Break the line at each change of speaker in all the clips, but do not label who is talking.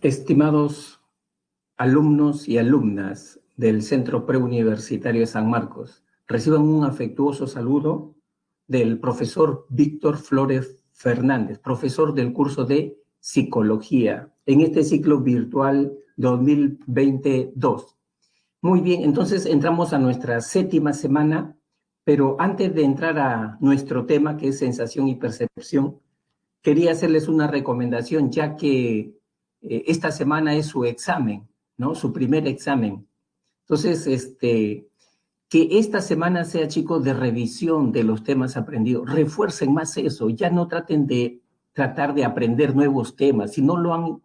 Estimados alumnos y alumnas del Centro Preuniversitario de San Marcos, reciban un afectuoso saludo del profesor Víctor Flores Fernández, profesor del curso de Psicología, en este ciclo virtual 2022. Muy bien, entonces entramos a nuestra 7ª semana, pero antes de entrar a nuestro tema, que es sensación y percepción, quería hacerles una recomendación, ya que esta semana es su examen, ¿no? Su primer examen. Entonces, que esta semana sea, chicos, de revisión de los temas aprendidos. Refuercen más eso. Ya no traten de tratar de aprender nuevos temas. Si no lo han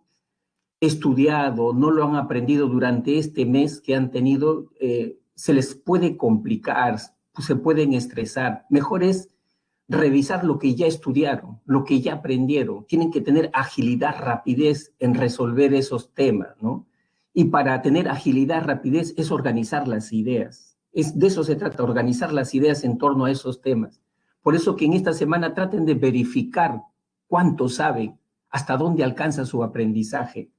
estudiado, no lo han aprendido durante este mes que han tenido, se les puede complicar, se pueden estresar. Mejor es revisar lo que ya estudiaron, lo que ya aprendieron. Tienen que tener agilidad, rapidez en resolver esos temas, ¿no? Y para tener agilidad, rapidez es organizar las ideas. De eso se trata, organizar las ideas en torno a esos temas. Por eso que en esta semana traten de verificar cuánto saben, hasta dónde alcanza su aprendizaje.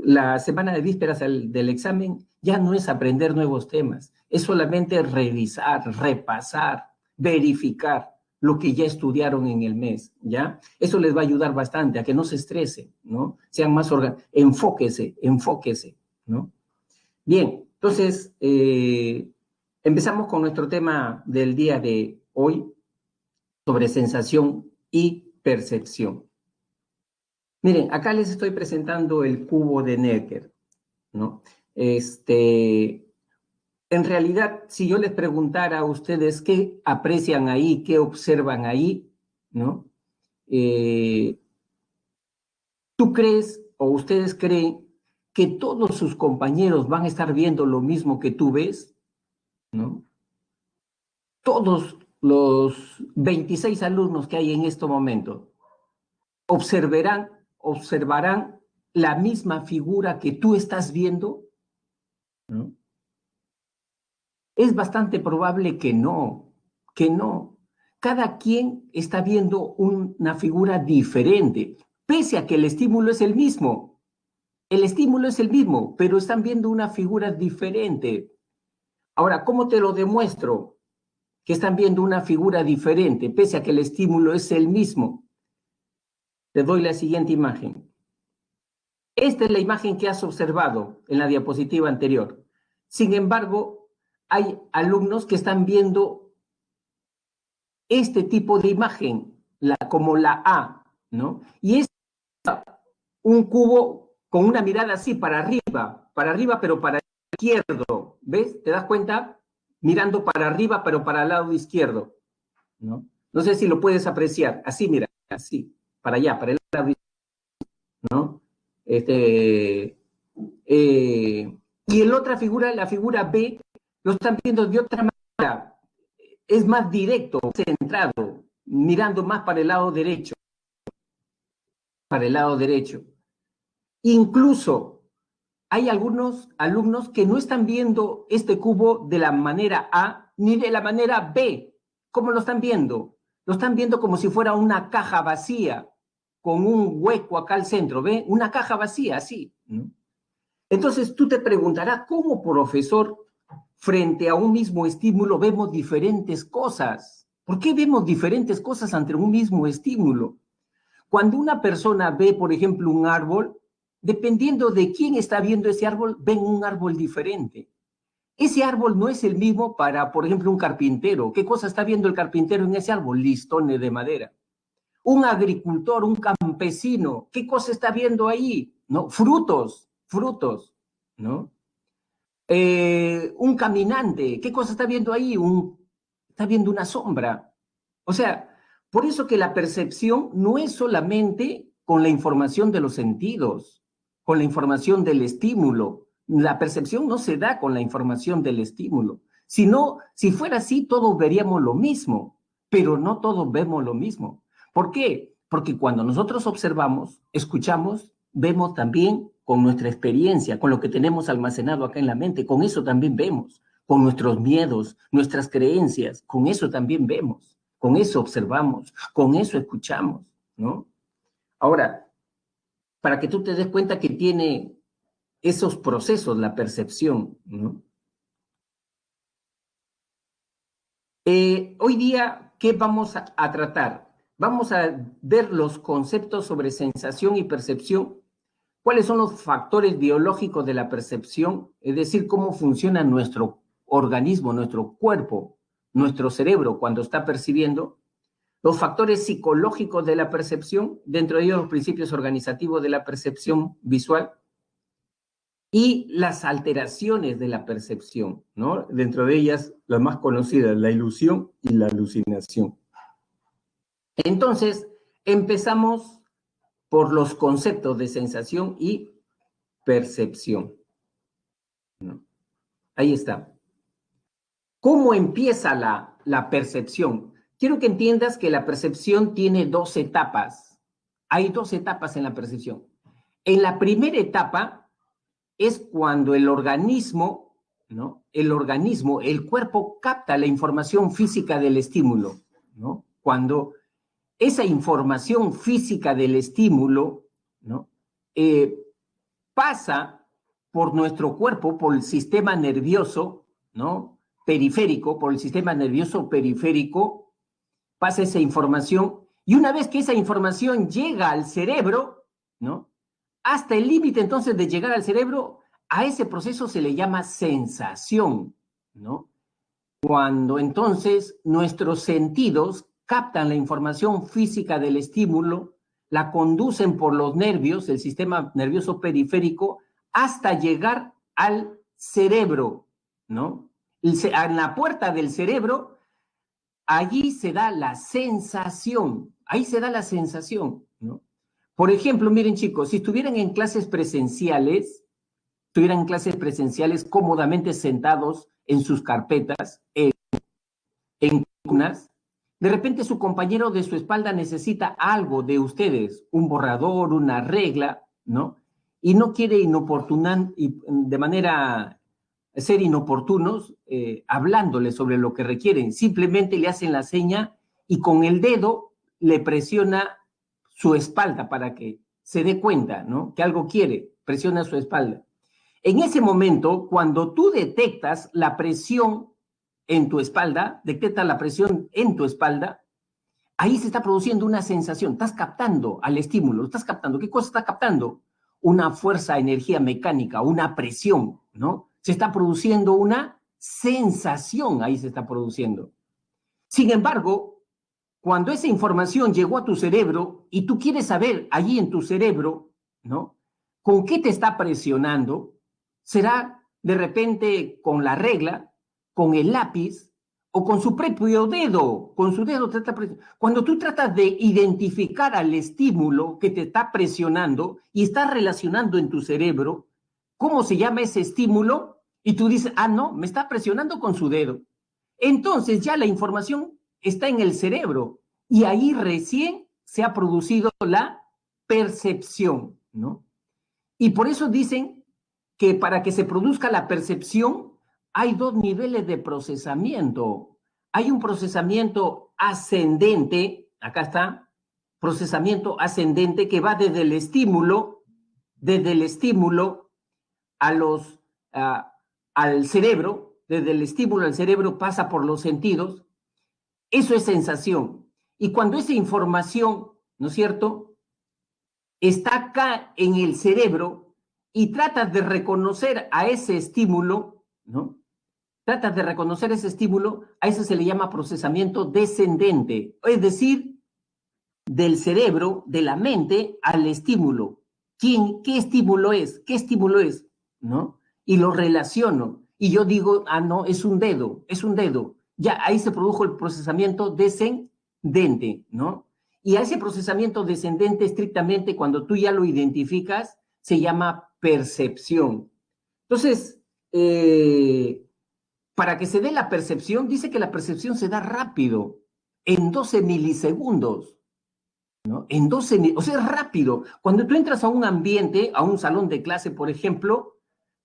La semana de vísperas del examen ya no es aprender nuevos temas, es solamente revisar, repasar, verificar lo que ya estudiaron en el mes, ¿ya? Eso les va a ayudar bastante a que no se estresen, ¿no? Sean más enfóquese, ¿no? Bien, entonces, empezamos con nuestro tema del día de hoy sobre sensación y percepción. Miren, acá les estoy presentando el cubo de Necker, ¿no? En realidad, si yo les preguntara a ustedes qué aprecian ahí, qué observan ahí, ¿no? ¿Tú crees o ustedes creen que todos sus compañeros van a estar viendo lo mismo que tú ves? ¿No? Todos los 26 alumnos que hay en este momento observarán la misma figura que tú estás viendo, ¿no? Es bastante probable que no, que no. Cada quien está viendo una figura diferente, pese a que el estímulo es el mismo. El estímulo es el mismo, pero están viendo una figura diferente. Ahora, ¿cómo te lo demuestro? Que están viendo una figura diferente, pese a que el estímulo es el mismo. Te doy la siguiente imagen. Esta es la imagen que has observado en la diapositiva anterior. Sin embargo, hay alumnos que están viendo este tipo de imagen, como la A, ¿no? Y es un cubo con una mirada así para arriba, pero para el izquierdo, ¿ves? ¿Te das cuenta? Mirando para arriba, pero para el lado izquierdo, ¿no? No sé si lo puedes apreciar, así, mira, así, para allá, para el lado izquierdo, ¿no? Y en la otra figura, la figura B, lo están viendo de otra manera, es más directo, centrado, mirando más para el lado derecho. Incluso hay algunos alumnos que no están viendo este cubo de la manera A ni de la manera B. ¿Cómo lo están viendo? Lo están viendo como si fuera una caja vacía, con un hueco acá al centro, ¿ve? Una caja vacía, así, ¿no? Entonces tú te preguntarás, ¿cómo, profesor, frente a un mismo estímulo vemos diferentes cosas? ¿Por qué vemos diferentes cosas ante un mismo estímulo? Cuando una persona ve, por ejemplo, un árbol, dependiendo de quién está viendo ese árbol, ven un árbol diferente. Ese árbol no es el mismo para, por ejemplo, un carpintero. ¿Qué cosa está viendo el carpintero en ese árbol? Listones de madera. Un agricultor, un campesino, ¿qué cosa está viendo ahí? ¿No? Frutos, ¿no? Un caminante, ¿qué cosa está viendo ahí? Está viendo una sombra. O sea, por eso que la percepción no es solamente con la información de los sentidos, con la información del estímulo. La percepción no se da con la información del estímulo. Si fuera así, todos veríamos lo mismo, pero no todos vemos lo mismo. ¿Por qué? Porque cuando nosotros observamos, escuchamos, vemos también con nuestra experiencia, con lo que tenemos almacenado acá en la mente, con eso también vemos, con nuestros miedos, nuestras creencias, con eso también vemos, con eso observamos, con eso escuchamos, ¿no? Ahora, para que tú te des cuenta que tiene esos procesos, la percepción, ¿no? Hoy día, ¿qué vamos a tratar? Vamos a ver los conceptos sobre sensación y percepción, cuáles son los factores biológicos de la percepción, es decir, cómo funciona nuestro organismo, nuestro cuerpo, nuestro cerebro cuando está percibiendo, los factores psicológicos de la percepción, dentro de ellos los principios organizativos de la percepción visual, y las alteraciones de la percepción, ¿no? Dentro de ellas, las más conocidas, la ilusión y la alucinación. Entonces, empezamos por los conceptos de sensación y percepción, ¿no? Ahí está. ¿Cómo empieza la percepción? Quiero que entiendas que la percepción tiene dos etapas. Hay dos etapas en la percepción. En la primera etapa es cuando el organismo, ¿no? El cuerpo capta la información física del estímulo, ¿no? Cuando esa información física del estímulo, ¿no? Pasa por nuestro cuerpo, por el sistema nervioso, ¿no? Periférico, por el sistema nervioso periférico, pasa esa información, y una vez que esa información llega al cerebro, ¿no? Hasta el límite entonces de llegar al cerebro, a ese proceso se le llama sensación, ¿no? Cuando entonces nuestros sentidos captan la información física del estímulo, la conducen por los nervios, el sistema nervioso periférico, hasta llegar al cerebro, ¿no? En la puerta del cerebro, allí se da la sensación, ahí se da la sensación, ¿no? Por ejemplo, miren chicos, si estuvieran en clases presenciales, cómodamente sentados en sus carpetas, en cunas, de repente su compañero de su espalda necesita algo de ustedes, un borrador, una regla, ¿no? Y no quiere de manera ser inoportunos, hablándoles sobre lo que requieren. Simplemente le hacen la seña y con el dedo le presiona su espalda para que se dé cuenta, ¿no? Que algo quiere, presiona su espalda. En ese momento, cuando tú detectas la presión en tu espalda, detectas la presión en tu espalda, ahí se está produciendo una sensación, estás captando al estímulo, estás captando. ¿Qué cosa estás captando? Una fuerza, energía mecánica, una presión, ¿no? Se está produciendo una sensación, ahí se está produciendo. Sin embargo, cuando esa información llegó a tu cerebro y tú quieres saber allí en tu cerebro, ¿no? ¿Con qué te está presionando? ¿Será de repente con la regla, con el lápiz o con su propio dedo? Con su dedo te está presionando. Cuando tú tratas de identificar al estímulo que te está presionando y estás relacionando en tu cerebro, ¿cómo se llama ese estímulo? Y tú dices, ah, no, me está presionando con su dedo. Entonces ya la información está en el cerebro y ahí recién se ha producido la percepción, ¿no? Y por eso dicen que para que se produzca la percepción hay dos niveles de procesamiento. Hay un procesamiento ascendente, acá está, procesamiento ascendente que va desde el estímulo a los, al cerebro, desde el estímulo al cerebro pasa por los sentidos. Eso es sensación. Y cuando esa información, ¿no es cierto?, está acá en el cerebro y tratas de reconocer a ese estímulo, ¿no? Tratas de reconocer ese estímulo, a eso se le llama procesamiento descendente, es decir, del cerebro, de la mente al estímulo. ¿Qué estímulo es? ¿Qué estímulo es? ¿No? Y lo relaciono. Y yo digo, ah, no, es un dedo, es un dedo. Ya ahí se produjo el procesamiento descendente, ¿no? Y a ese procesamiento descendente, estrictamente, cuando tú ya lo identificas, se llama percepción. Entonces, para que se dé la percepción, dice que la percepción se da rápido, en 12 milisegundos. ¿No? En 12, o sea, es rápido. Cuando tú entras a un ambiente, a un salón de clase, por ejemplo,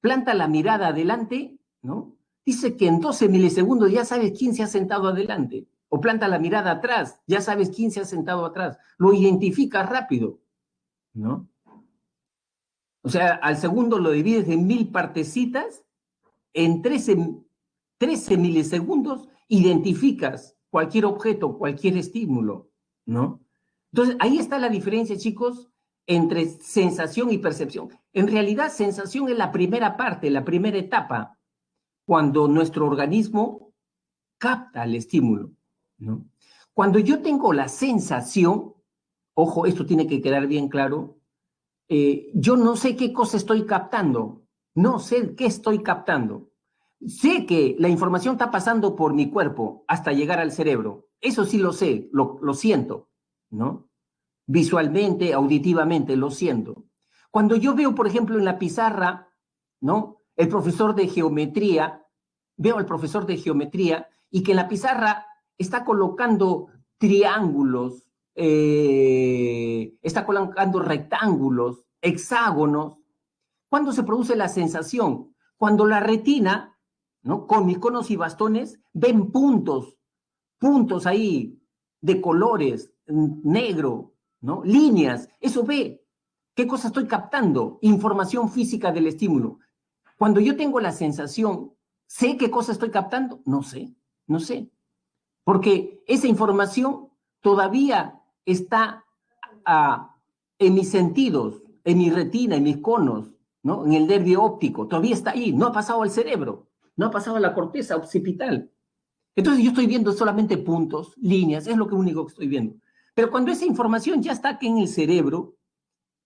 planta la mirada adelante, ¿no? Dice que en 12 milisegundos ya sabes quién se ha sentado adelante. O planta la mirada atrás, ya sabes quién se ha sentado atrás. Lo identificas rápido, ¿no? O sea, al segundo lo divides en 1000 partecitas, en 13 milisegundos identificas cualquier objeto, cualquier estímulo, ¿no? Entonces, ahí está la diferencia, chicos, entre sensación y percepción. En realidad, sensación es la primera parte, la primera etapa, cuando nuestro organismo capta el estímulo, ¿no? Cuando yo tengo la sensación, ojo, esto tiene que quedar bien claro, yo no sé qué cosa estoy captando, no sé qué estoy captando. Sé que la información está pasando por mi cuerpo hasta llegar al cerebro. Eso sí lo sé, lo siento, ¿no? Visualmente, auditivamente, lo siento. Cuando yo veo, por ejemplo, en la pizarra, ¿no? El profesor de geometría, veo al profesor de geometría y que en la pizarra está colocando triángulos, está colocando rectángulos, hexágonos. ¿Cuándo se produce la sensación? Cuando la retina, ¿no? Con mis conos y bastones, ven puntos ahí de colores, negro, ¿no? Líneas, eso ve. ¿Qué cosa estoy captando? Información física del estímulo. Cuando yo tengo la sensación, ¿sé qué cosa estoy captando? No sé, no sé. Porque esa información todavía está en mis sentidos, en mi retina, en mis conos, ¿no? En el nervio óptico, todavía está ahí, no ha pasado al cerebro, no ha pasado a la corteza occipital. Entonces yo estoy viendo solamente puntos, líneas, es lo que único que estoy viendo. Pero cuando esa información ya está aquí en el cerebro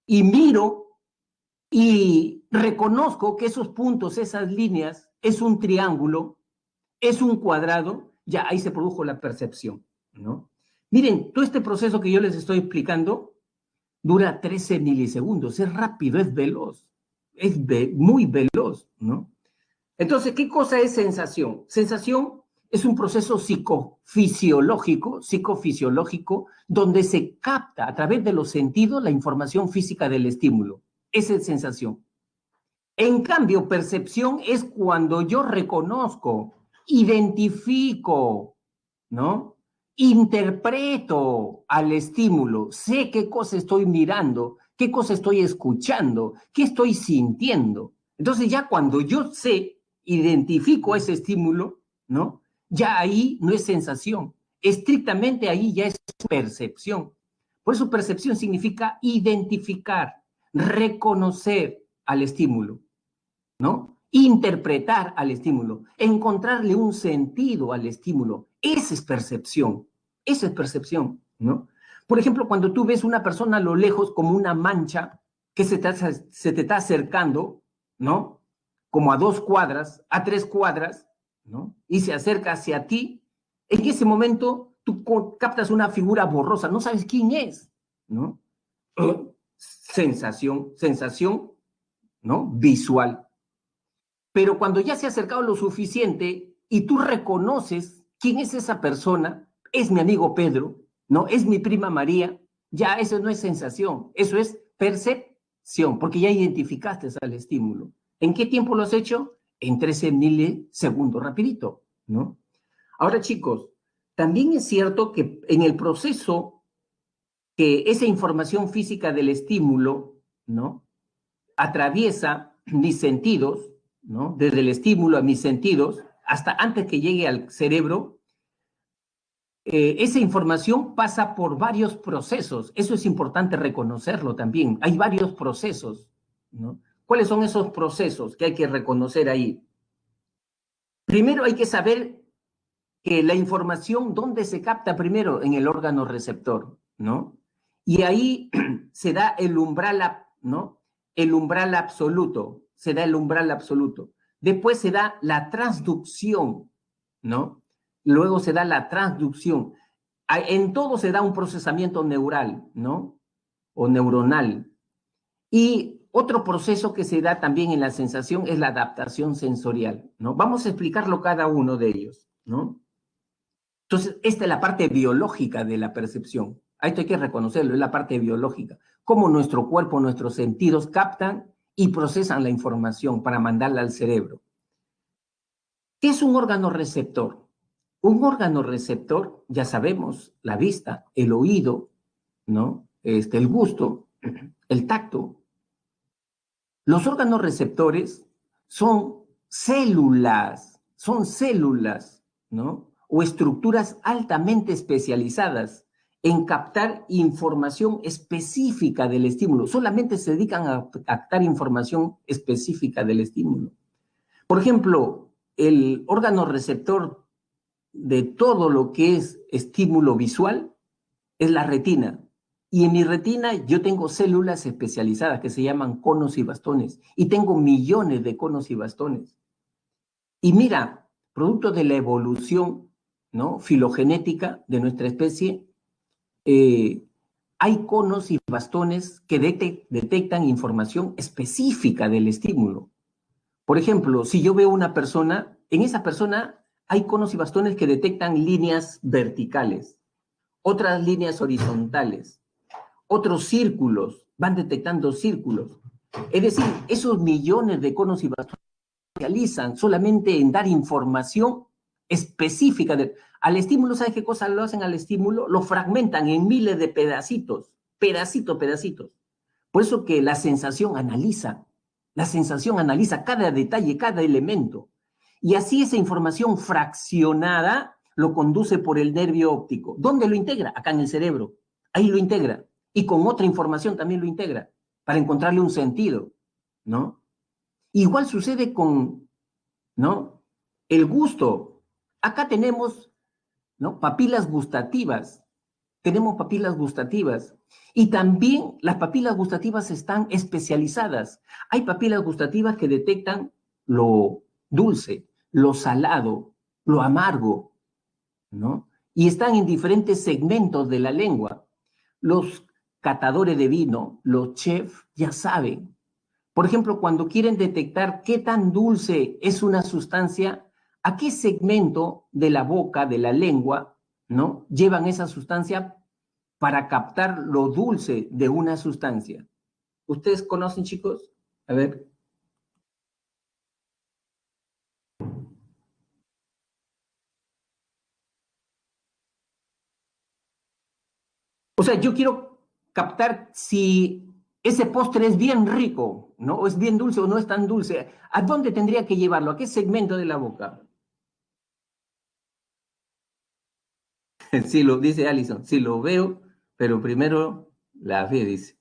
y miro y reconozco que esos puntos, esas líneas, es un triángulo, es un cuadrado, ya ahí se produjo la percepción, ¿no? Miren, todo este proceso que yo les estoy explicando dura 13 milisegundos, es rápido, es veloz, es muy veloz, ¿no? Entonces, ¿qué cosa es sensación? Sensación es un proceso psicofisiológico, donde se capta a través de los sentidos la información física del estímulo. Esa es sensación. En cambio, percepción es cuando yo reconozco, identifico, ¿no? Interpreto al estímulo, sé qué cosa estoy mirando, qué cosa estoy escuchando, qué estoy sintiendo. Entonces ya cuando yo sé, identifico ese estímulo, ¿no? Ya ahí no es sensación, estrictamente ahí ya es percepción. Por eso percepción significa identificar, reconocer al estímulo, ¿no? Interpretar al estímulo, encontrarle un sentido al estímulo. Esa es percepción, ¿no? Por ejemplo, cuando tú ves una persona a lo lejos como una mancha que se te está acercando, ¿no? Como a 2 cuadras, a 3 cuadras, ¿no? Y se acerca hacia ti, en ese momento tú captas una figura borrosa, no sabes quién es, ¿no? Sensación, ¿no? Visual. Pero cuando ya se ha acercado lo suficiente y tú reconoces quién es esa persona, es mi amigo Pedro, ¿no? Es mi prima María, ya eso no es sensación, eso es percepción, porque ya identificaste al estímulo. ¿En qué tiempo lo has hecho? En 13 milisegundos, rapidito, ¿no? Ahora, chicos, también es cierto que en el proceso que esa información física del estímulo, ¿no? Atraviesa mis sentidos, ¿no? Desde el estímulo a mis sentidos, hasta antes que llegue al cerebro, esa información pasa por varios procesos. Eso es importante reconocerlo también. Hay varios procesos, ¿no? ¿Cuáles son esos procesos que hay que reconocer ahí? Primero hay que saber que la información, ¿dónde se capta primero? En el órgano receptor, ¿no? Y ahí se da el umbral, ¿no? El umbral absoluto, se da el umbral absoluto. Después se da la transducción, ¿no? Luego se da la transducción. En todo se da un procesamiento neural, ¿no? O neuronal. Y otro proceso que se da también en la sensación es la adaptación sensorial, ¿no? Vamos a explicarlo cada uno de ellos, ¿no? Entonces, esta es la parte biológica de la percepción. Esto hay que reconocerlo, es la parte biológica. Cómo nuestro cuerpo, nuestros sentidos captan y procesan la información para mandarla al cerebro. ¿Qué es un órgano receptor? Un órgano receptor, ya sabemos, la vista, el oído, ¿no? El gusto, el tacto. Los órganos receptores son células, ¿no? O estructuras altamente especializadas en captar información específica del estímulo. Solamente se dedican a captar información específica del estímulo. Por ejemplo, el órgano receptor de todo lo que es estímulo visual es la retina. Y en mi retina yo tengo células especializadas que se llaman conos y bastones. Y tengo millones de conos y bastones. Y mira, producto de la evolución, ¿no?, filogenética de nuestra especie, hay conos y bastones que detectan información específica del estímulo. Por ejemplo, si yo veo una persona, en esa persona hay conos y bastones que detectan líneas verticales, otras líneas horizontales, otros círculos, van detectando círculos. Es decir, esos millones de conos y bastones se realizan solamente en dar información específica. Al estímulo, ¿sabes qué cosa lo hacen al estímulo? Lo fragmentan en miles de pedacitos, pedacitos. Por eso que la sensación analiza cada detalle, cada elemento. Y así esa información fraccionada lo conduce por el nervio óptico. ¿Dónde lo integra? Acá en el cerebro. Ahí lo integra. Y con otra información también lo integra, para encontrarle un sentido, ¿no? Igual sucede con, ¿no?, el gusto. Acá tenemos, ¿no?, papilas gustativas. Tenemos papilas gustativas. Y también las papilas gustativas están especializadas. Hay papilas gustativas que detectan lo dulce, lo salado, lo amargo, ¿no? Y están en diferentes segmentos de la lengua. Los catadores de vino, los chefs, ya saben. Por ejemplo, cuando quieren detectar qué tan dulce es una sustancia, ¿a qué segmento de la boca, de la lengua, ¿no?, llevan esa sustancia para captar lo dulce de una sustancia? ¿Ustedes conocen, chicos? A ver. O sea, yo quiero captar si ese postre es bien rico, ¿no? O es bien dulce o no es tan dulce. ¿A dónde tendría que llevarlo? ¿A qué segmento de la boca? Sí, lo dice Allison. Sí, lo veo, pero primero la ve, dice,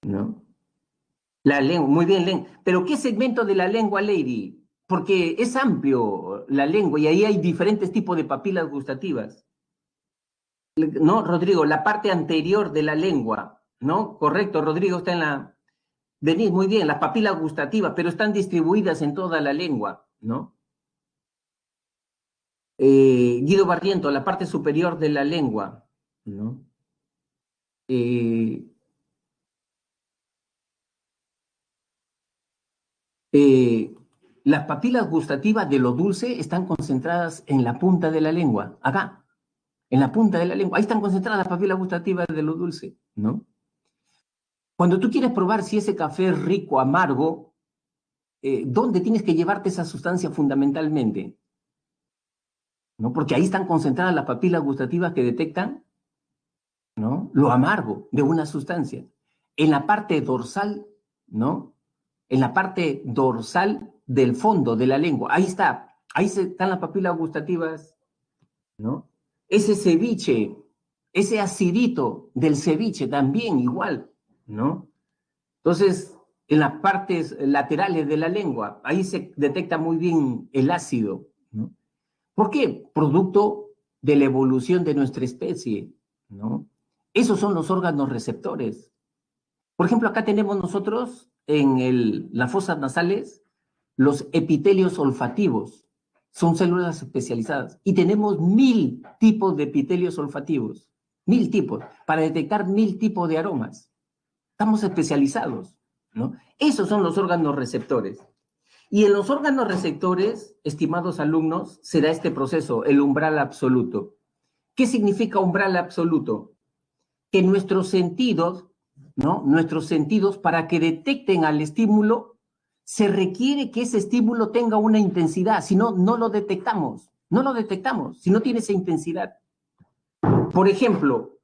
¿no? La lengua, muy bien, Len. Pero ¿qué segmento de la lengua, Lady? Porque es amplio la lengua y ahí hay diferentes tipos de papilas gustativas. No, Rodrigo, la parte anterior de la lengua, ¿no? Correcto, Rodrigo está en la... Venís, muy bien, las papilas gustativas, pero están distribuidas en toda la lengua, ¿no? Guido Barriento, la parte superior de la lengua, ¿no? Eh, eh, las papilas gustativas de lo dulce están concentradas en la punta de la lengua, acá, en la punta de la lengua. Ahí están concentradas las papilas gustativas de lo dulce, ¿no? Cuando tú quieres probar si ese café es rico, amargo, ¿dónde tienes que llevarte esa sustancia fundamentalmente? ¿No? Porque ahí están concentradas las papilas gustativas que detectan, ¿no?, lo amargo de una sustancia. En la parte dorsal, ¿no? En la parte dorsal del fondo de la lengua. Ahí está. Ahí están las papilas gustativas, ¿no? Ese ceviche, ese acidito del ceviche también igual, ¿no? Entonces, en las partes laterales de la lengua, ahí se detecta muy bien el ácido, ¿no? ¿Por qué? Producto de la evolución de nuestra especie, ¿no? Esos son los órganos receptores. Por ejemplo, acá tenemos nosotros en las fosas nasales los epitelios olfativos. Son células especializadas. Y tenemos 1000 tipos de epitelios olfativos. 1000 tipos, para detectar 1000 tipos de aromas. Estamos especializados, ¿no? Esos son los órganos receptores. Y en los órganos receptores, estimados alumnos, se da este proceso, el umbral absoluto. ¿Qué significa umbral absoluto? Que nuestros sentidos, ¿no?, nuestros sentidos, para que detecten al estímulo, se requiere que ese estímulo tenga una intensidad, si no, no lo detectamos, si no tiene esa intensidad. Por ejemplo,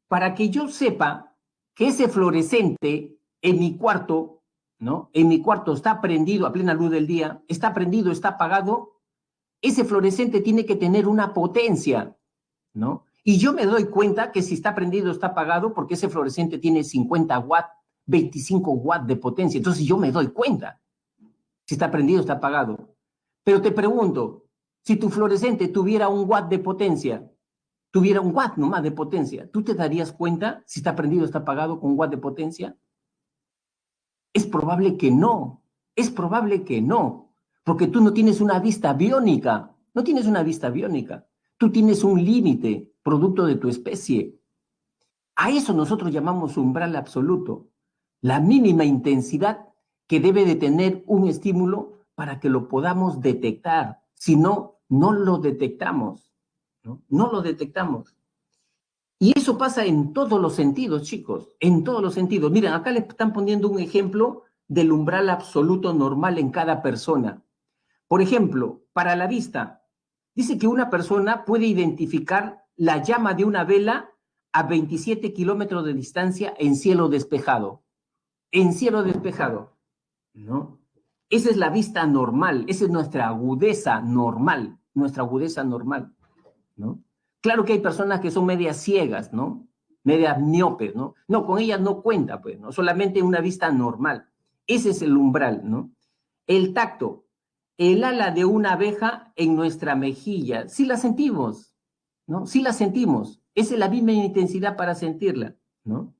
para que yo sepa que ese fluorescente en mi cuarto ¿no? En mi cuarto está prendido a plena luz del día, está prendido, está apagado, ese fluorescente tiene que tener una potencia, ¿no? Y yo me doy cuenta que si está prendido, está apagado, porque ese fluorescente tiene 50 watts, 25 watts de potencia. Entonces yo me doy cuenta si está prendido, está apagado. Pero te pregunto, si tu fluorescente tuviera un watt de potencia, tuviera un watt nomás de potencia, ¿tú te darías cuenta si está prendido, está apagado con un watt de potencia? Es probable que no, es probable que no, porque tú no tienes una vista biónica, no tienes una vista biónica, tú tienes un límite producto de tu especie. A eso nosotros llamamos umbral absoluto, la mínima intensidad que debe de tener un estímulo para que lo podamos detectar, si no, no lo detectamos, ¿no? No lo detectamos. Y eso pasa en todos los sentidos, chicos, en todos los sentidos. Miren, acá les están poniendo un ejemplo del umbral absoluto normal en cada persona. Por ejemplo, para la vista, dice que una persona puede identificar la llama de una vela a 27 kilómetros de distancia en cielo despejado. En cielo despejado, ¿no? Esa es la vista normal, esa es nuestra agudeza normal, ¿no? Claro que hay personas que son medias ciegas, ¿no? Medias miopes, ¿no? No, con ellas no cuenta, pues, ¿no? Solamente una vista normal. Ese es el umbral, ¿no? El tacto, el ala de una abeja en nuestra mejilla, sí la sentimos, ¿no? Sí la sentimos. Esa es la misma intensidad para sentirla, ¿no?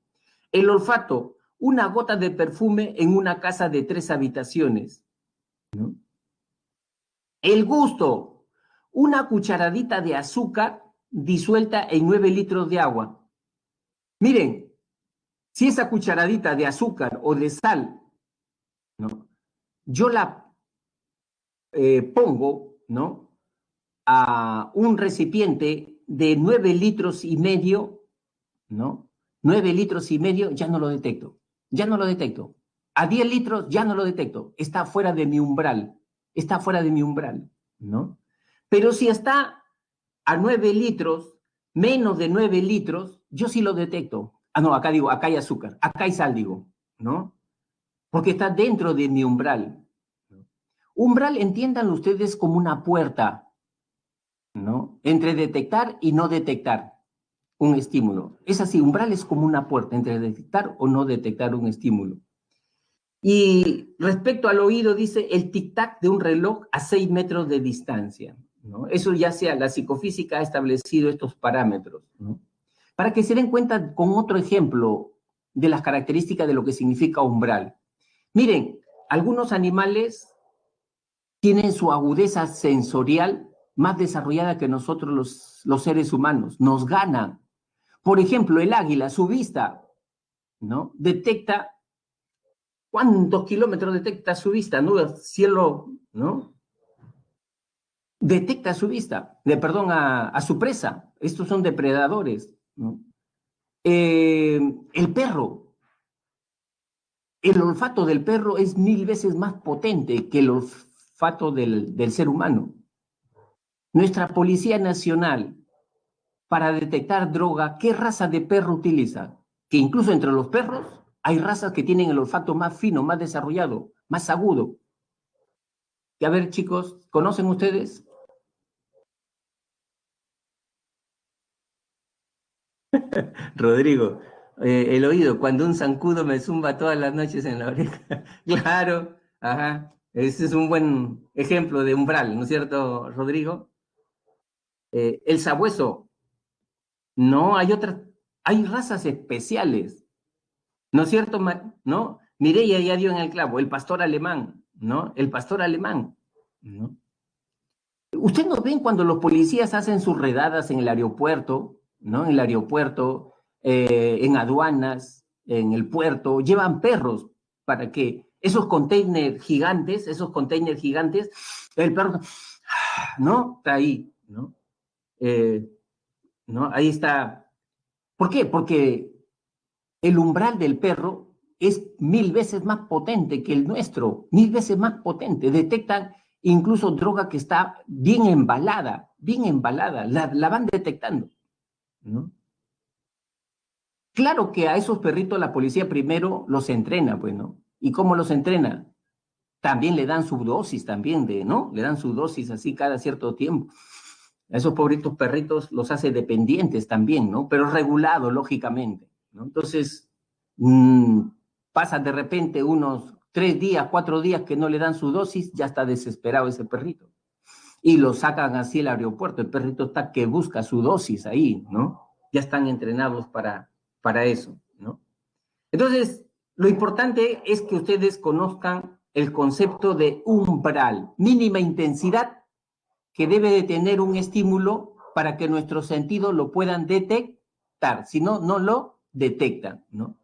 El olfato, una gota de perfume en una casa de 3 habitaciones, ¿no? El gusto, una cucharadita de azúcar disuelta en 9 litros de agua. Miren, si esa cucharadita de azúcar o de sal, ¿no? Yo la pongo, ¿no? A un recipiente de 9 litros y medio, ¿no? 9 litros y medio, ya no lo detecto, ya no lo detecto. A 10 litros ya no lo detecto, está fuera de mi umbral, está fuera de mi umbral, ¿no? Pero si está a 9 litros, menos de 9 litros, yo sí lo detecto. Ah, no, acá digo, acá hay azúcar, acá hay sal, digo, ¿no? Porque está dentro de mi umbral. Umbral, entiendan ustedes como una puerta, ¿no? Entre detectar y no detectar un estímulo. Es así, umbral es como una puerta entre detectar o no detectar un estímulo. Y respecto al oído, dice el tic-tac de un reloj a 6 metros de distancia, ¿no? Eso ya sea, la psicofísica ha establecido estos parámetros, ¿no? Para que se den cuenta con otro ejemplo de las características de lo que significa umbral. Miren, algunos animales tienen su agudeza sensorial más desarrollada que nosotros los seres humanos, nos ganan. Por ejemplo, el águila, su vista, ¿no? Detecta cuántos kilómetros detecta su vista, ¿no? El cielo, ¿no? Detecta su vista, perdón, a su presa. Estos son depredadores, ¿no? El perro, el olfato del perro es 1000 veces más potente que el olfato del ser humano. Nuestra Policía Nacional, para detectar droga, ¿qué raza de perro utiliza? Que incluso entre los perros hay razas que tienen el olfato más fino, más desarrollado, más agudo. Y a ver, chicos, ¿conocen ustedes? Rodrigo, el oído, cuando un zancudo me zumba todas las noches en la oreja. Claro, ajá. Ese es un buen ejemplo de umbral, ¿no es cierto, Rodrigo? El sabueso, no, hay razas especiales, ¿no es cierto? ¿No? Mireia ya dio en el clavo, el pastor alemán, ¿no? El pastor alemán, ¿no? ¿Usted no ven cuando los policías hacen sus redadas en el aeropuerto, ¿no? En el aeropuerto, en aduanas, en el puerto, llevan perros para que esos containers gigantes, el perro, ¿no? Está ahí, ¿no? Eh, ¿No? Ahí está. ¿Por qué? Porque el umbral del perro es 1000 veces más potente que el nuestro, 1000 veces más potente. Detectan incluso droga que está bien embalada, la van detectando, ¿no? Claro que a esos perritos la policía primero los entrena, pues, ¿no? ¿Y cómo los entrena? También le dan su dosis también ¿no? Le dan su dosis así cada cierto tiempo. A esos pobritos perritos los hace dependientes también, ¿no? Pero regulado, lógicamente, ¿no? Entonces, pasa de repente unos 3 días, 4 días que no le dan su dosis, ya está desesperado ese perrito. Y lo sacan así al aeropuerto. El perrito está que busca su dosis ahí, ¿no? Ya están entrenados para eso, ¿no? Entonces, lo importante es que ustedes conozcan el concepto de umbral, mínima intensidad que debe de tener un estímulo para que nuestros sentidos lo puedan detectar. Si no, no lo detectan, ¿no?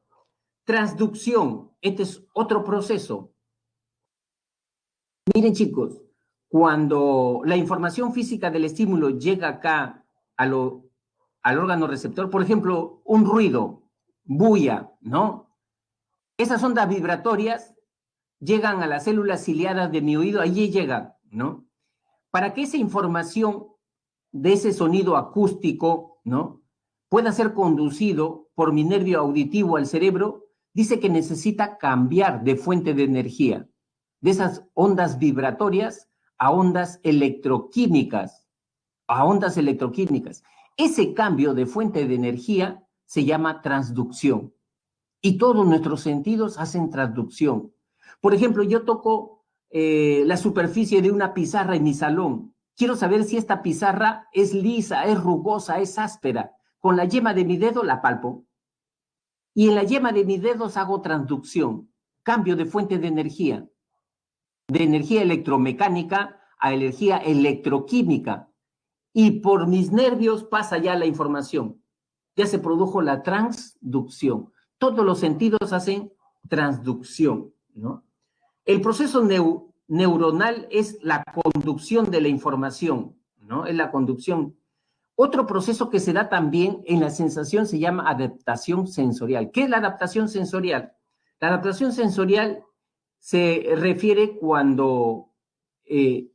Transducción, este es otro proceso. Miren, chicos, cuando la información física del estímulo llega acá al órgano receptor, por ejemplo, un ruido, bulla, ¿no? Esas ondas vibratorias llegan a las células ciliadas de mi oído, allí llegan, ¿no? Para que esa información de ese sonido acústico, ¿no? Pueda ser conducido por mi nervio auditivo al cerebro, dice que necesita cambiar de fuente de energía, de esas ondas vibratorias a ondas electroquímicas, Ese cambio de fuente de energía se llama transducción. Y todos nuestros sentidos hacen transducción. Por ejemplo, yo toco la superficie de una pizarra en mi salón. Quiero saber si esta pizarra es lisa, es rugosa, es áspera. Con la yema de mi dedo la palpo. Y en la yema de mis dedos hago transducción, cambio de fuente de energía electromecánica a energía electroquímica. Y por mis nervios pasa ya la información. Ya se produjo la transducción. Todos los sentidos hacen transducción, ¿no? El proceso neuronal es la conducción de la información, ¿no? Es la conducción. Otro proceso que se da también en la sensación se llama adaptación sensorial. ¿Qué es la adaptación sensorial? La adaptación sensorial se refiere cuando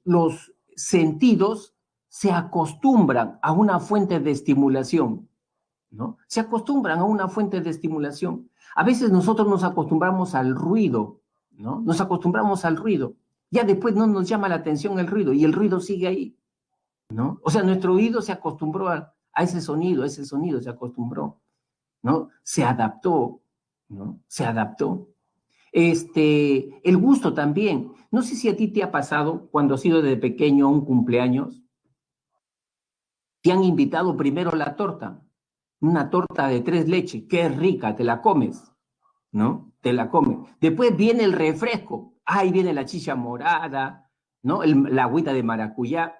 los sentidos se acostumbran a una fuente de estimulación, ¿no? Se acostumbran a una fuente de estimulación. A veces nosotros nos acostumbramos al ruido, ¿no? Nos acostumbramos al ruido. Ya después no nos llama la atención el ruido y el ruido sigue ahí, ¿no? O sea, nuestro oído se acostumbró a ese sonido se acostumbró, ¿no? Se adaptó, ¿no? Se adaptó. El gusto también. No sé si a ti te ha pasado cuando has ido de pequeño a un cumpleaños, te han invitado primero la torta, una torta de 3 leches, qué rica, te la comes, ¿no? Te la comes. Después viene el refresco, ahí viene la chicha morada, ¿no? La agüita de maracuyá.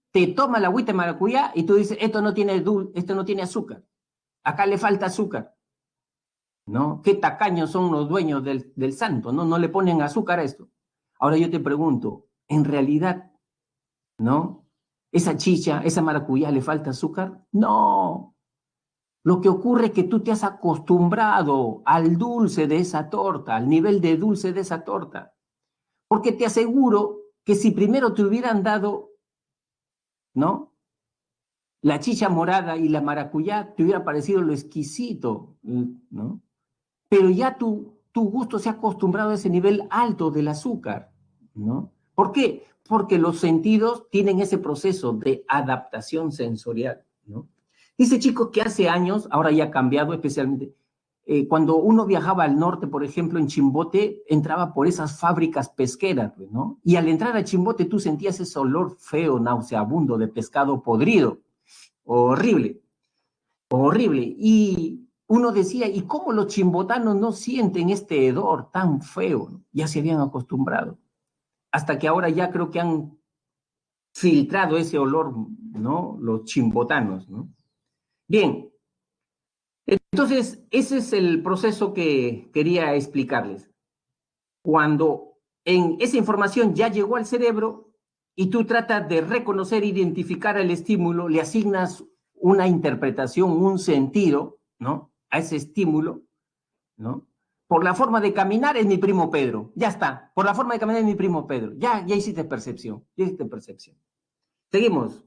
Te toma la agüita de maracuyá y tú dices, esto no tiene azúcar, acá le falta azúcar, ¿no? Qué tacaños son los dueños del santo, ¿no? No le ponen azúcar a esto. Ahora yo te pregunto, ¿en realidad, ¿no? ¿Esa chicha, esa maracuyá le falta azúcar? No. Lo que ocurre es que tú te has acostumbrado al dulce de esa torta, al nivel de dulce de esa torta. Porque te aseguro que si primero te hubieran dado, ¿no? La chicha morada y la maracuyá, te hubiera parecido lo exquisito, ¿no? Pero ya tu gusto se ha acostumbrado a ese nivel alto del azúcar, ¿no? ¿Por qué? Porque los sentidos tienen ese proceso de adaptación sensorial, ¿no? Dice, chicos, que hace años, ahora ya ha cambiado especialmente, cuando uno viajaba al norte, por ejemplo, en Chimbote, entraba por esas fábricas pesqueras, ¿no? Y al entrar a Chimbote tú sentías ese olor feo, nauseabundo de pescado podrido, horrible, horrible. Y uno decía, ¿y cómo los chimbotanos no sienten este hedor tan feo? ¿No? Ya se habían acostumbrado. Hasta que ahora ya creo que han filtrado ese olor, ¿no? Los chimbotanos, ¿no? Bien, entonces ese es el proceso que quería explicarles. Cuando esa información ya llegó al cerebro y tú tratas de reconocer, identificar el estímulo, le asignas una interpretación, un sentido, ¿no? A ese estímulo, ¿no? Por la forma de caminar es mi primo Pedro, ya está. Por la forma de caminar es mi primo Pedro, ya hiciste percepción, ya hiciste percepción. Seguimos.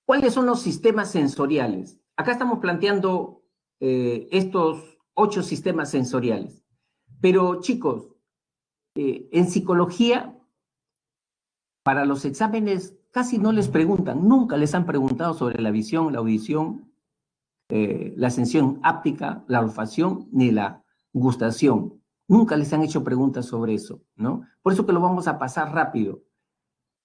¿Cuáles son los sistemas sensoriales? Acá estamos planteando estos 8 sistemas sensoriales. Pero chicos, en psicología, para los exámenes casi no les preguntan, nunca les han preguntado sobre la visión, la audición, la sensación áptica, la olfacción, ni la gustación. Nunca les han hecho preguntas sobre eso, ¿no? Por eso que lo vamos a pasar rápido.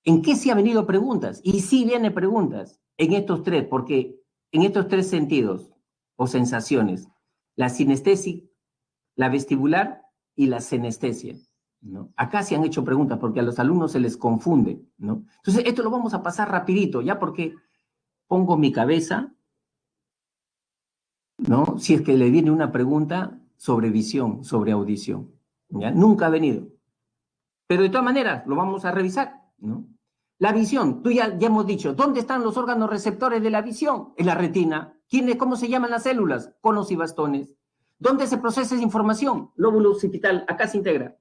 ¿En qué sí ha venido preguntas? Y sí viene preguntas en estos tres, porque en estos tres sentidos o sensaciones, la sinestésica, la vestibular y la senestesia, ¿no? Acá sí han hecho preguntas porque a los alumnos se les confunde, ¿no? Entonces, esto lo vamos a pasar rapidito, ya porque pongo mi cabeza, ¿no? Si es que le viene una pregunta sobre visión, sobre audición, ¿ya? Nunca ha venido. Pero de todas maneras, lo vamos a revisar, ¿no? La visión, tú ya hemos dicho, ¿dónde están los órganos receptores de la visión? En la retina. ¿Cómo se llaman las células? Conos y bastones. ¿Dónde se procesa esa información? Lóbulo occipital, acá se integra.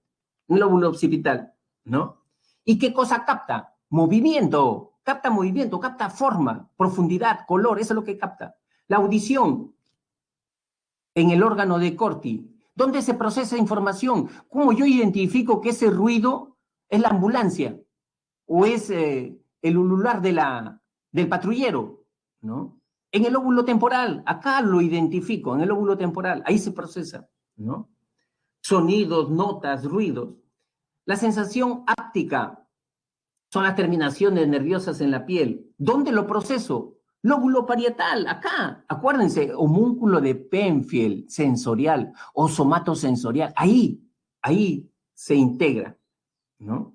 Un lóbulo occipital, ¿no? ¿Y qué cosa capta? Movimiento, capta forma, profundidad, color, eso es lo que capta. La audición, en el órgano de Corti. ¿Dónde se procesa información? ¿Cómo yo identifico que ese ruido es la ambulancia? ¿O es el ulular del patrullero? ¿No? En el lóbulo temporal, acá lo identifico, en el lóbulo temporal, ahí se procesa, ¿no? Sonidos, notas, ruidos. La sensación áptica son las terminaciones nerviosas en la piel. ¿Dónde lo proceso? Lóbulo parietal, acá. Acuérdense, homúnculo de Penfield, sensorial, o somatosensorial. Ahí se integra, ¿no?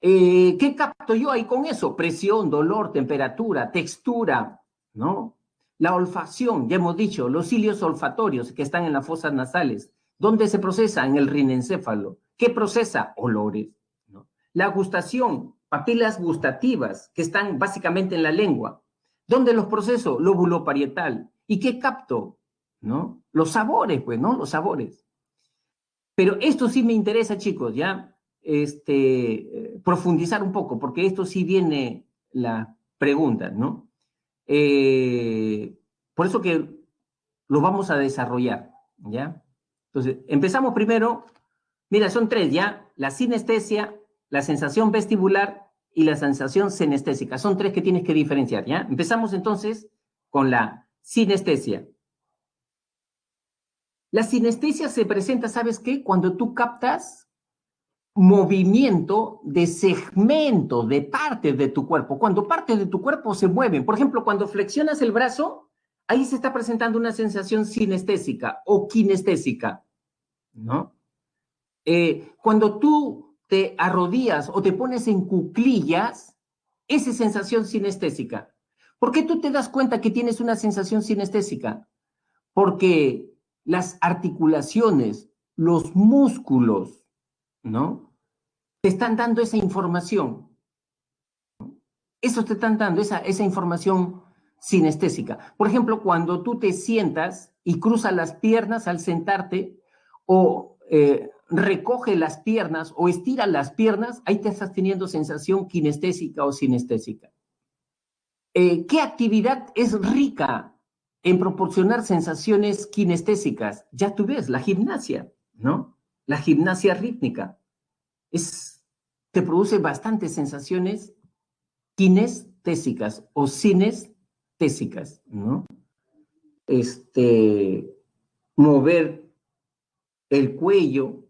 ¿Qué capto yo ahí con eso? Presión, dolor, temperatura, textura, ¿no? La olfacción, ya hemos dicho, los cilios olfatorios que están en las fosas nasales. ¿Dónde se procesa? En el rinencéfalo. ¿Qué procesa? Olores, ¿no? La gustación, papilas gustativas que están básicamente en la lengua. ¿Dónde los proceso? Lóbulo parietal. ¿Y qué capto? ¿No? Los sabores, pues, ¿no? Los sabores. Pero esto sí me interesa, chicos, ¿ya? Profundizar un poco, porque esto sí viene la pregunta, ¿no? Por eso que lo vamos a desarrollar, ¿ya? Entonces, empezamos primero, mira, son tres, ¿ya? La sinestesia, la sensación vestibular y la sensación senestésica. Son tres que tienes que diferenciar, ¿ya? Empezamos entonces con la sinestesia. La sinestesia se presenta, ¿sabes qué? Cuando tú captas movimiento de segmentos, de partes de tu cuerpo. Cuando partes de tu cuerpo se mueven. Por ejemplo, cuando flexionas el brazo, ahí se está presentando una sensación sinestésica o kinestésica, ¿no? Cuando tú te arrodillas o te pones en cuclillas, esa es sensación sinestésica. ¿Por qué tú te das cuenta que tienes una sensación sinestésica? Porque las articulaciones, los músculos, ¿no? Te están dando esa información. Eso te están dando, esa información sinestésica. Por ejemplo, cuando tú te sientas y cruzas las piernas al sentarte o recoge las piernas o estira las piernas, ahí te estás teniendo sensación kinestésica o sinestésica. ¿Qué actividad es rica en proporcionar sensaciones kinestésicas? Ya tú ves, la gimnasia, ¿no? La gimnasia rítmica. Te produce bastantes sensaciones kinestésicas o sinestésicas, ¿no? Mover el cuello,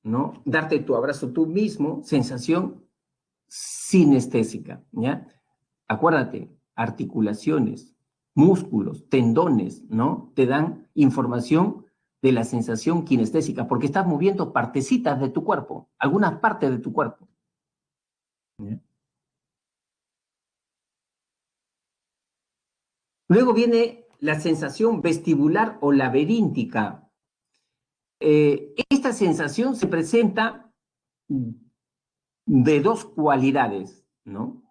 ¿no? Darte tu abrazo tú mismo, sensación sinestésica, ¿ya? Acuérdate, articulaciones, músculos, tendones, ¿no? Te dan información de la sensación kinestésica, porque estás moviendo partecitas de tu cuerpo, algunas partes de tu cuerpo. ¿Ya? Luego viene la sensación vestibular o laberíntica. Esta sensación se presenta de dos cualidades, ¿no?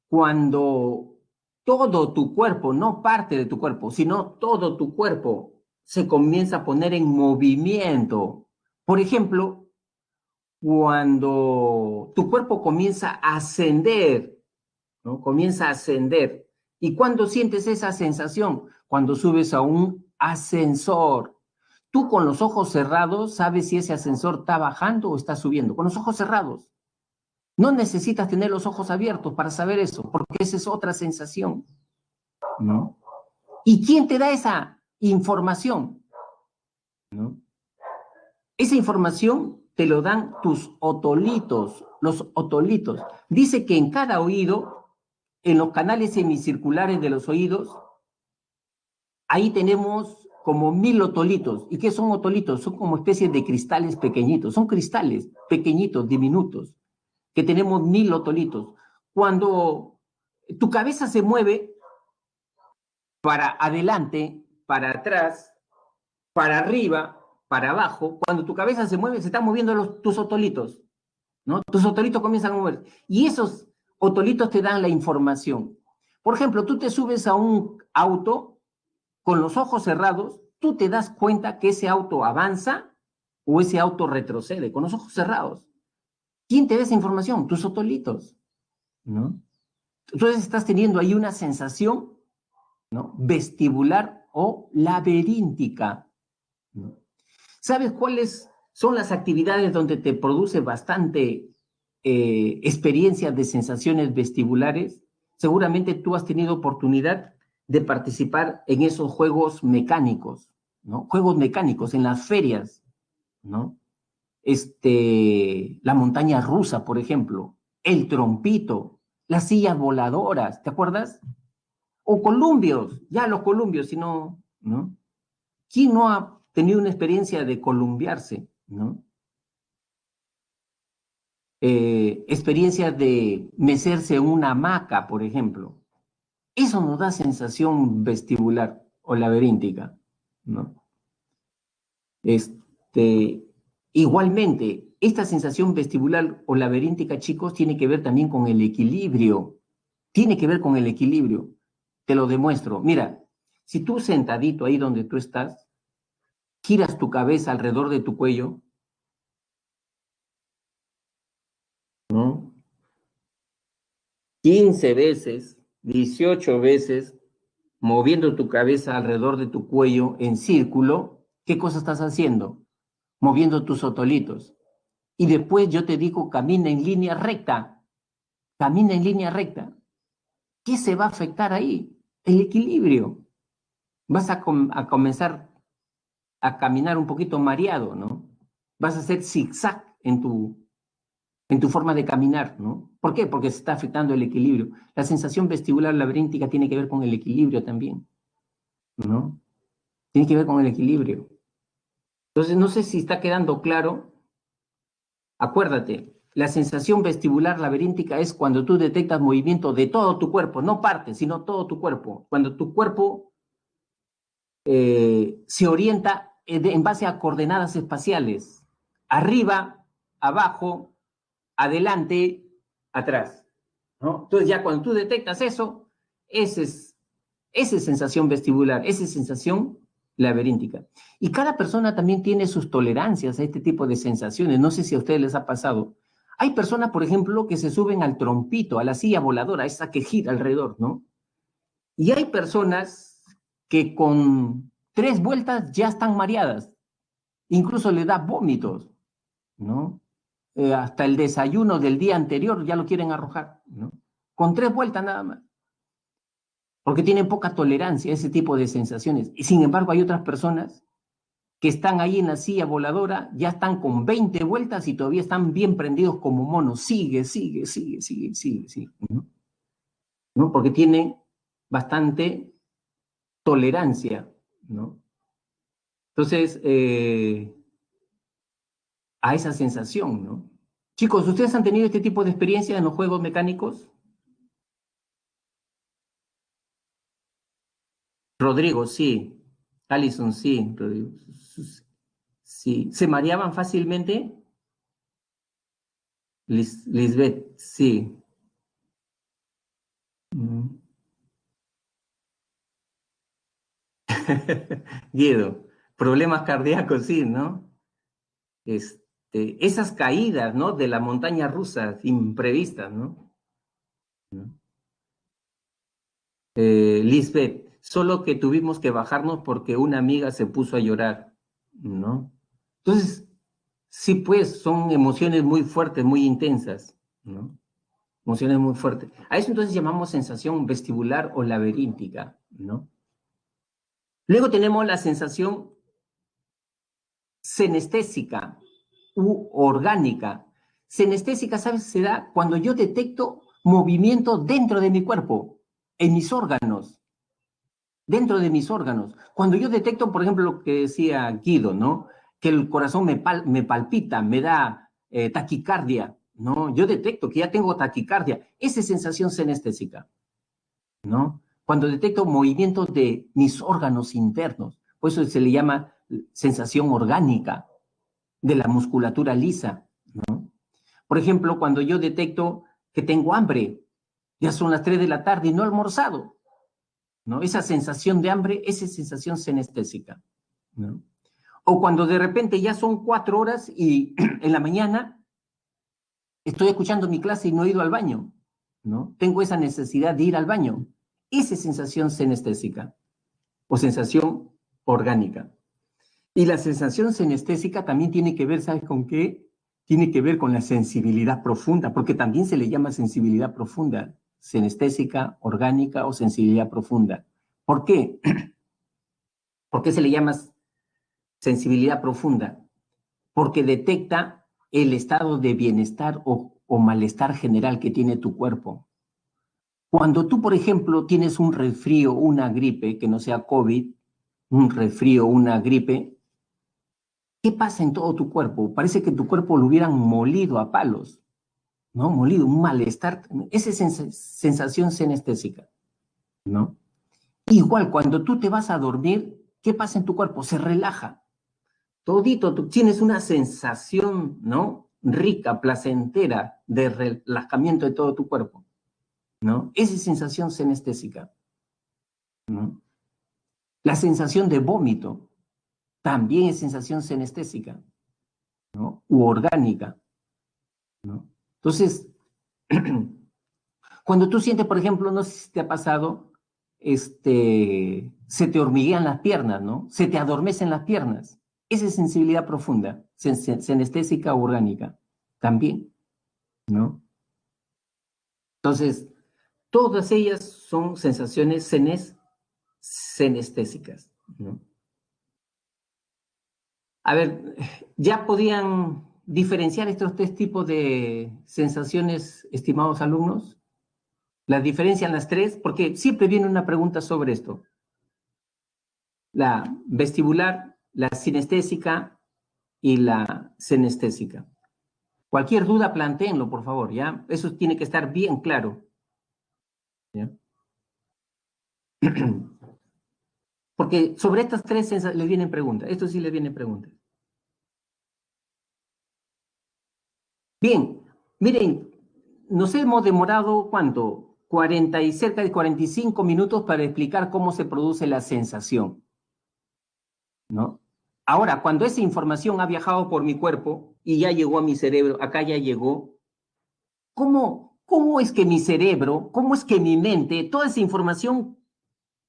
Cuando todo tu cuerpo, no parte de tu cuerpo, sino todo tu cuerpo se comienza a poner en movimiento. Por ejemplo, cuando tu cuerpo comienza a ascender, ¿no? Comienza a ascender. ¿Y cuándo sientes esa sensación? Cuando subes a un ascensor. Tú con los ojos cerrados sabes si ese ascensor está bajando o está subiendo, con los ojos cerrados. No necesitas tener los ojos abiertos para saber eso, porque esa es otra sensación, ¿no? ¿Y quién te da esa información? ¿No? Esa información te lo dan tus otolitos, los otolitos. Dice que en cada oído, en los canales semicirculares de los oídos, ahí tenemos como 1000 otolitos. ¿Y qué son otolitos? Son como especies de cristales pequeñitos. Son cristales pequeñitos, diminutos, que tenemos 1000 otolitos. Cuando tu cabeza se mueve para adelante, para atrás, para arriba, para abajo, cuando tu cabeza se mueve, se están moviendo tus otolitos, ¿no? Tus otolitos comienzan a mover. Y esos otolitos te dan la información. Por ejemplo, tú te subes a un auto con los ojos cerrados, tú te das cuenta que ese auto avanza o ese auto retrocede, con los ojos cerrados. ¿Quién te da esa información? Tus otolitos, ¿no? Entonces estás teniendo ahí una sensación, ¿no? Vestibular o laberíntica, ¿no? ¿Sabes cuáles son las actividades donde te produce bastante experiencias de sensaciones vestibulares? Seguramente tú has tenido oportunidad de participar en esos juegos mecánicos, ¿no? Juegos mecánicos en las ferias, ¿no? La montaña rusa, por ejemplo, el trompito, las sillas voladoras, ¿te acuerdas? O columpios, ya los columpios, si no, ¿no? ¿Quién no ha tenido una experiencia de columpiarse, ¿no? Experiencias de mecerse en una hamaca, por ejemplo. Eso nos da sensación vestibular o laberíntica, ¿no? Este, igualmente, esta sensación vestibular o laberíntica, chicos, tiene que ver también con el equilibrio. Tiene que ver con el equilibrio. Te lo demuestro. Mira, si tú sentadito ahí donde tú estás, giras tu cabeza alrededor de tu cuello, ¿no? 15 veces, 18 veces, moviendo tu cabeza alrededor de tu cuello en círculo, ¿qué cosa estás haciendo? Moviendo tus otolitos. Y después yo te digo, camina en línea recta, camina en línea recta. ¿Qué se va a afectar ahí? El equilibrio. Vas a comenzar a caminar un poquito mareado, ¿no? Vas a hacer zigzag en tu forma de caminar, ¿no? ¿Por qué? Porque se está afectando el equilibrio. La sensación vestibular laberíntica tiene que ver con el equilibrio también, ¿no? Tiene que ver con el equilibrio. Entonces, no sé si está quedando claro. Acuérdate, la sensación vestibular laberíntica es cuando tú detectas movimiento de todo tu cuerpo, no partes, sino todo tu cuerpo. Cuando tu cuerpo se orienta en base a coordenadas espaciales, arriba, abajo, adelante, atrás, ¿no? Entonces ya cuando tú detectas eso, esa es sensación vestibular, esa es sensación laberíntica. Y cada persona también tiene sus tolerancias a este tipo de sensaciones. No sé si a ustedes les ha pasado. Hay personas, por ejemplo, que se suben al trompito, a la silla voladora, esa que gira alrededor, ¿no? Y hay personas que con 3 vueltas ya están mareadas, incluso le da vómitos, ¿no? Hasta el desayuno del día anterior ya lo quieren arrojar, ¿no? Con 3 vueltas nada más, porque tienen poca tolerancia a ese tipo de sensaciones. Y sin embargo hay otras personas que están ahí en la silla voladora, ya están con 20 vueltas y todavía están bien prendidos como monos. Sigue, sigue, sigue, sigue, sigue, sigue, ¿no? ¿No? Porque tienen bastante tolerancia, ¿no? Entonces, a esa sensación, ¿no? Chicos, ¿ustedes han tenido este tipo de experiencia en los juegos mecánicos? Rodrigo, sí. Alison, sí. Rodrigo, sí. ¿Se mareaban fácilmente? Lisbeth, sí. Mm. Guido, problemas cardíacos, sí, ¿no? Esas caídas, ¿no? De la montaña rusa, imprevistas, ¿no? Lisbeth, solo que tuvimos que bajarnos porque una amiga se puso a llorar. ¿no? Entonces, sí, pues, son emociones muy fuertes, muy intensas, ¿no? Emociones muy fuertes. A eso entonces llamamos sensación vestibular o laberíntica, ¿no? Luego tenemos la sensación senestésica u orgánica. Senestésica, ¿sabes? Se da cuando yo detecto movimiento dentro de mi cuerpo, en mis órganos, dentro de mis órganos. Cuando yo detecto, por ejemplo, lo que decía Guido, ¿no? Que el corazón me palpita, me da taquicardia, ¿no? Yo detecto que ya tengo taquicardia. Esa es sensación senestésica, ¿no? Cuando detecto movimientos de mis órganos internos, por eso se le llama sensación orgánica de la musculatura lisa, ¿no? Por ejemplo, cuando yo detecto que tengo hambre, ya son las 3 de la tarde y no he almorzado, ¿no? Esa sensación de hambre, esa es sensación senestésica, ¿no? O cuando de repente ya son 4 horas y en la mañana estoy escuchando mi clase y no he ido al baño, ¿no? Tengo esa necesidad de ir al baño. Esa es sensación senestésica o sensación orgánica. Y la sensación senestésica también tiene que ver, ¿sabes con qué? Tiene que ver con la sensibilidad profunda, porque también se le llama sensibilidad profunda, senestésica, orgánica o sensibilidad profunda. ¿Por qué? ¿Por qué se le llama sensibilidad profunda? Porque detecta el estado de bienestar o malestar general que tiene tu cuerpo. Cuando tú, por ejemplo, tienes un resfrío, una gripe, que no sea COVID, un resfrío, una gripe, ¿qué pasa en todo tu cuerpo? Parece que tu cuerpo lo hubieran molido a palos, ¿no? Molido, un malestar. Esa es sensación senestésica, ¿no? Igual, cuando tú te vas a dormir, ¿qué pasa en tu cuerpo? Se relaja. Todito, tú tienes una sensación, ¿no? Rica, placentera, de relajamiento de todo tu cuerpo, ¿no? Esa es sensación senestésica, ¿no? La sensación de vómito también es sensación senestésica, ¿no? U orgánica, ¿no? Entonces, cuando tú sientes, por ejemplo, no sé si te ha pasado, se te hormiguean las piernas, ¿no? Se te adormecen las piernas. Esa es sensibilidad profunda, senestésica o orgánica, también, ¿no? Entonces, todas ellas son sensaciones senestésicas, ¿no? A ver, ¿ya podían diferenciar estos 3 tipos de sensaciones, estimados alumnos? ¿Las diferencian las 3? Porque siempre viene una pregunta sobre esto. La vestibular, la sinestésica y la senestésica. Cualquier duda, plantéenlo, por favor, ¿ya? Eso tiene que estar bien claro, ¿ya? Porque sobre estas 3 les vienen preguntas. Esto sí les vienen preguntas. Bien, miren, nos hemos demorado, ¿cuánto? Cerca de 45 minutos para explicar cómo se produce la sensación, ¿no? Ahora, cuando esa información ha viajado por mi cuerpo y ya llegó a mi cerebro, acá ya llegó, ¿cómo es que mi cerebro, cómo es que mi mente, toda esa información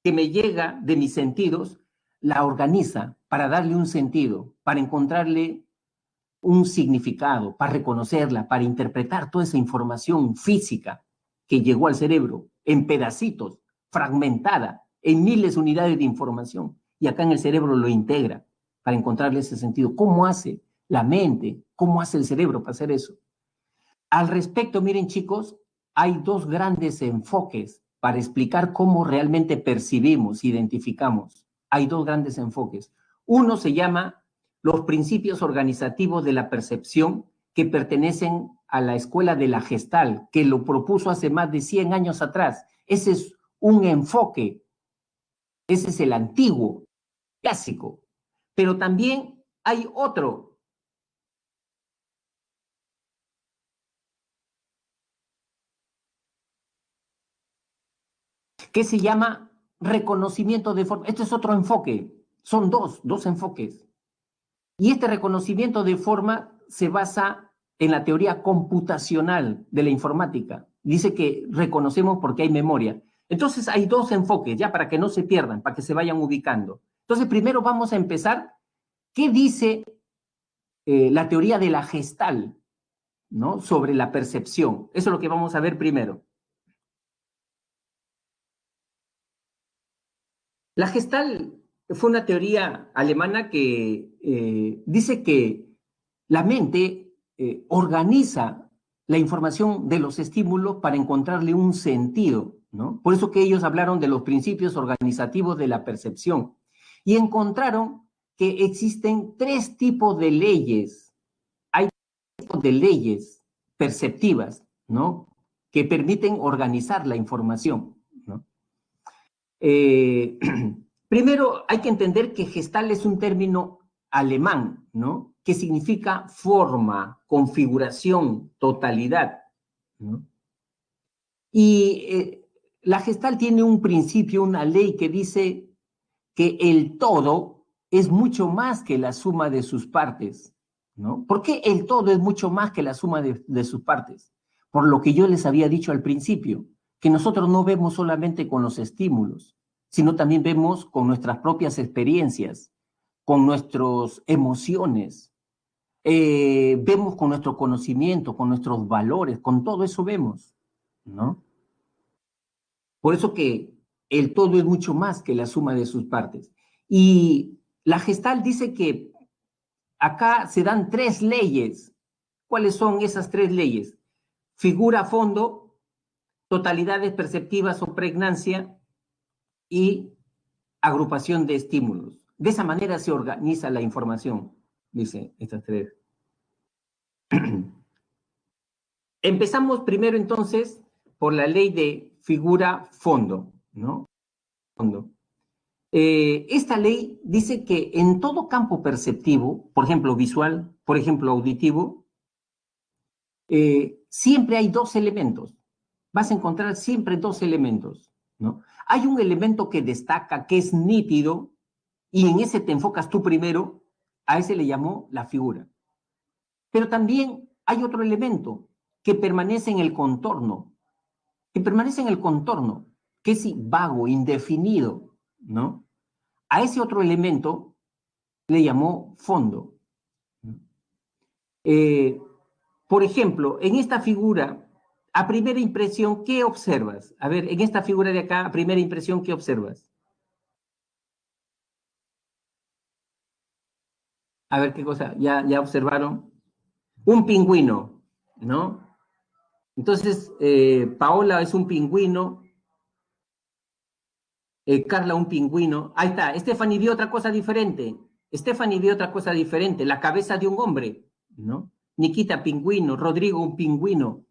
que me llega de mis sentidos, la organiza para darle un sentido, para encontrarle un significado, para reconocerla, para interpretar toda esa información física que llegó al cerebro en pedacitos, fragmentada, en miles de unidades de información? Y acá en el cerebro lo integra para encontrarle ese sentido. ¿Cómo hace la mente? ¿Cómo hace el cerebro para hacer eso? Al respecto, miren chicos, hay 2 grandes enfoques para explicar cómo realmente percibimos, identificamos. Hay 2 grandes enfoques. Uno se llama los principios organizativos de la percepción, que pertenecen a la escuela de la Gestalt, que lo propuso hace más de 100 años atrás. Ese es un enfoque, ese es el antiguo, clásico. Pero también hay otro que se llama reconocimiento de forma. Este es otro enfoque, son dos enfoques. Y este reconocimiento de forma se basa en la teoría computacional de la informática. Dice que reconocemos porque hay memoria. Entonces hay 2 enfoques, ya para que no se pierdan, para que se vayan ubicando. Entonces primero vamos a empezar. ¿Qué dice la teoría de la Gestalt, ¿no?, sobre la percepción? Eso es lo que vamos a ver primero. La Gestalt fue una teoría alemana que dice que la mente organiza la información de los estímulos para encontrarle un sentido, ¿no? Por eso que ellos hablaron de los principios organizativos de la percepción y encontraron que existen tres tipos de leyes. Hay tipos de leyes perceptivas, ¿no?, que permiten organizar la información, ¿no? Primero hay que entender que Gestalt es un término alemán, ¿no?, que significa forma, configuración, totalidad, ¿no? Y la Gestalt tiene un principio, una ley que dice que el todo es mucho más que la suma de sus partes, ¿no? ¿Por qué el todo es mucho más que la suma de sus partes? Por lo que yo les había dicho al principio, que nosotros no vemos solamente con los estímulos, sino también vemos con nuestras propias experiencias, con nuestras emociones, vemos con nuestro conocimiento, con nuestros valores, con todo eso vemos, ¿no? Por eso que el todo es mucho más que la suma de sus partes. Y la Gestalt dice que acá se dan tres leyes. ¿Cuáles son esas tres leyes? Figura, fondo, totalidades perceptivas o pregnancia y agrupación de estímulos. De esa manera se organiza la información, dice estas tres. Empezamos primero entonces por la ley de figura-fondo, ¿no? Fondo. Esta ley dice que en todo campo perceptivo, por ejemplo visual, por ejemplo auditivo, siempre hay dos elementos. Vas a encontrar siempre dos elementos, ¿no? Hay un elemento que destaca, que es nítido, y en ese te enfocas tú primero, a ese le llamó la figura. Pero también hay otro elemento que permanece en el contorno, que es vago, indefinido, ¿no? A ese otro elemento le llamó fondo. Por ejemplo, en esta figura, a primera impresión, ¿qué observas? A ver, en esta figura de acá, a primera impresión, ¿qué observas? A ver qué cosa, ya observaron. Un pingüino, ¿no? Entonces, Paola es un pingüino, Carla un pingüino. Ahí está, Stephanie vio otra cosa diferente. La cabeza de un hombre, ¿no? Nikita pingüino, Rodrigo un pingüino,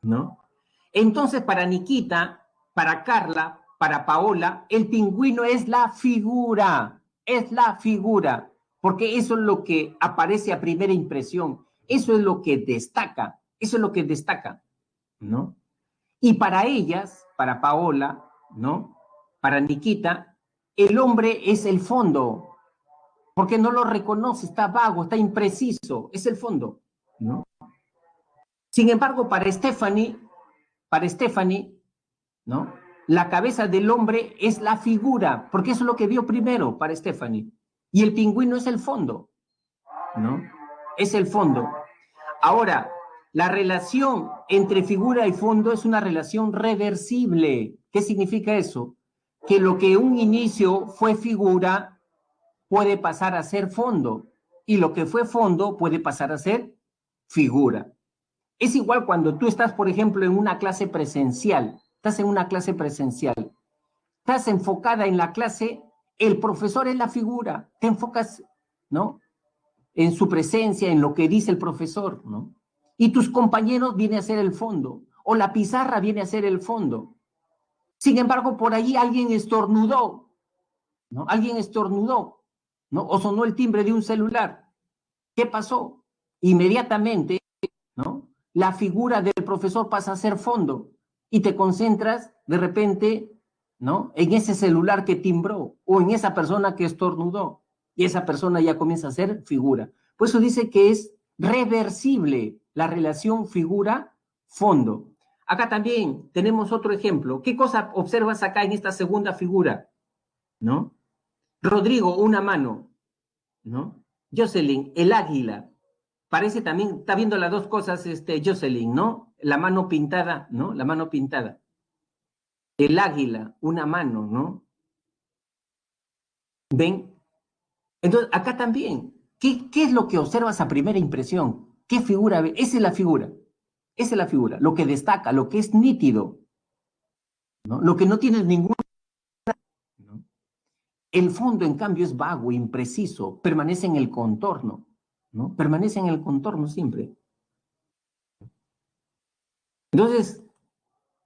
¿no? Entonces, para Nikita, para Carla, para Paola, el pingüino es la figura, porque eso es lo que aparece a primera impresión, eso es lo que destaca, ¿no? Y para ellas, para Paola, ¿no?, para Nikita, el hombre es el fondo, porque no lo reconoce, está vago, está impreciso, es el fondo, ¿no? Sin embargo, para Stephanie, ¿no?, la cabeza del hombre es la figura, porque eso es lo que vio primero para Stephanie. Y el pingüino es el fondo, ¿no? Es el fondo. Ahora, la relación entre figura y fondo es una relación reversible. ¿Qué significa eso? Que lo que un inicio fue figura puede pasar a ser fondo y lo que fue fondo puede pasar a ser figura. Es igual cuando tú estás, por ejemplo, en una clase presencial, estás enfocada en la clase, el profesor es la figura, te enfocas, ¿no?, en su presencia, en lo que dice el profesor, ¿no? Y tus compañeros vienen a ser el fondo, o la pizarra viene a ser el fondo. Sin embargo, por ahí alguien estornudó, ¿no? ¿No? O sonó el timbre de un celular. ¿Qué pasó? Inmediatamente, ¿no?, la figura del profesor pasa a ser fondo y te concentras de repente, ¿no?, en ese celular que timbró o en esa persona que estornudó y esa persona ya comienza a ser figura. Por eso dice que es reversible la relación figura-fondo. Acá también tenemos otro ejemplo. ¿Qué cosa observas acá en esta segunda figura? ¿No? Rodrigo, una mano, ¿no? Jocelyn, el águila. Parece también, está viendo las dos cosas, Jocelyn, ¿no? La mano pintada, ¿no? La mano pintada. El águila, una mano, ¿no? ¿Ven? Entonces, acá también, ¿qué es lo que observas a primera impresión? ¿Qué figura ves? Esa es la figura. Esa es la figura. Lo que destaca, lo que es nítido, ¿no? Lo que no tiene ningún... ¿no? El fondo, en cambio, es vago, impreciso, permanece en el contorno, ¿no? Permanece en el contorno siempre. Entonces,